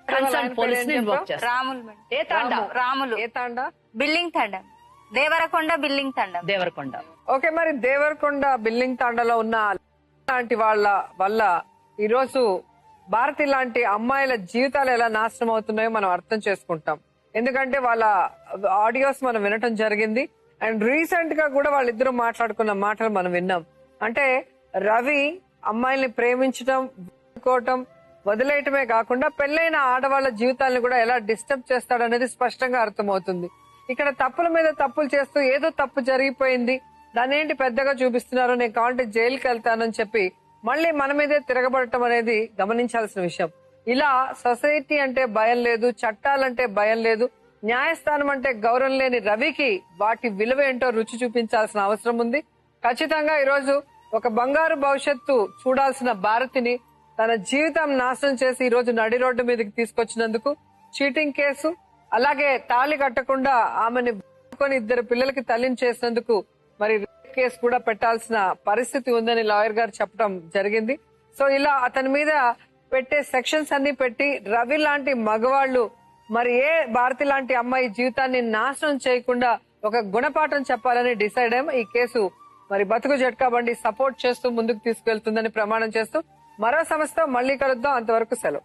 కన్సర్న్ పోలీస్ ని ఇన్వోక్ చేస్తాం. రాములు మేడం. ఏ తాండా? రాములు ఏ తాండా? బిల్డింగ్ తండం, దేవరకొండ బిల్డింగ్ తండం. దేవరకొండ. ఓకే, మరి దేవరకొండ బిల్డింగ్ తాండాలో ఉన్న లాంటి వాళ్ళ వల్ల ఈరోజు భారతి లాంటి అమ్మాయిల జీవితాలు ఎలా నాశనం అవుతున్నాయో మనం అర్థం చేసుకుంటాం. ఎందుకంటే వాళ్ళ ఆడియోస్ మనం వినటం జరిగింది. అండ్ రీసెంట్ గా కూడా వాళ్ళిద్దరూ మాట్లాడుకున్న మాటలు మనం విన్నాం. అంటే రవి అమ్మాయిల్ని ప్రేమించడం, వదిలేయటమే కాకుండా పెళ్ళైన ఆడవాళ్ళ జీవితాలను కూడా ఎలా డిస్టర్బ్ చేస్తాడనేది స్పష్టంగా అర్థమవుతుంది. ఇక్కడ తప్పుల మీద తప్పులు చేస్తూ ఏదో తప్పు జరిగిపోయింది, దాన్ని ఏంటి పెద్దగా చూపిస్తున్నారు, నేను కావాలంటే జైలుకి వెళ్తానని చెప్పి మళ్ళీ మన మీదే తిరగబడటం అనేది గమనించాల్సిన విషయం. ఇలా సొసైటీ అంటే భయం లేదు, చట్టాలంటే భయం లేదు, న్యాయస్థానం అంటే గౌరవం లేని రవికి వాటి విలువ ఏంటో రుచి చూపించాల్సిన అవసరం ఉంది. ఖచ్చితంగా ఈరోజు ఒక బంగారు భవిష్యత్తు చూడాల్సిన భారతిని తన జీవితం నాశనం చేసి ఈ రోజు నడి రోడ్డు మీదకి తీసుకొచ్చినందుకు చీటింగ్ కేసు, అలాగే తాళి కట్టకుండా ఆమెని ఇద్దరు పిల్లలకి తల్లిని చేసినందుకు మరి కేసు కూడా పెట్టాల్సిన పరిస్థితి ఉందని లాయర్ గారు చెప్పడం జరిగింది. సో ఇలా అతని మీద పెట్టే సెక్షన్స్ అన్ని పెట్టి రవి లాంటి మగవాళ్ళు మరి ఏ భారతి లాంటి అమ్మాయి జీవితాన్ని నాశనం చేయకుండా ఒక గుణపాఠం చెప్పాలని డిసైడ్ అయ్యాం. ఈ కేసు మరి బతుకు జట్కా బండి సపోర్ట్ చేస్తూ ముందుకు తీసుకెళ్తుందని ప్రమాణం చేస్తూ మరో సమస్యతో మళ్ళీ కలుద్దాం. అంతవరకు సెలవు.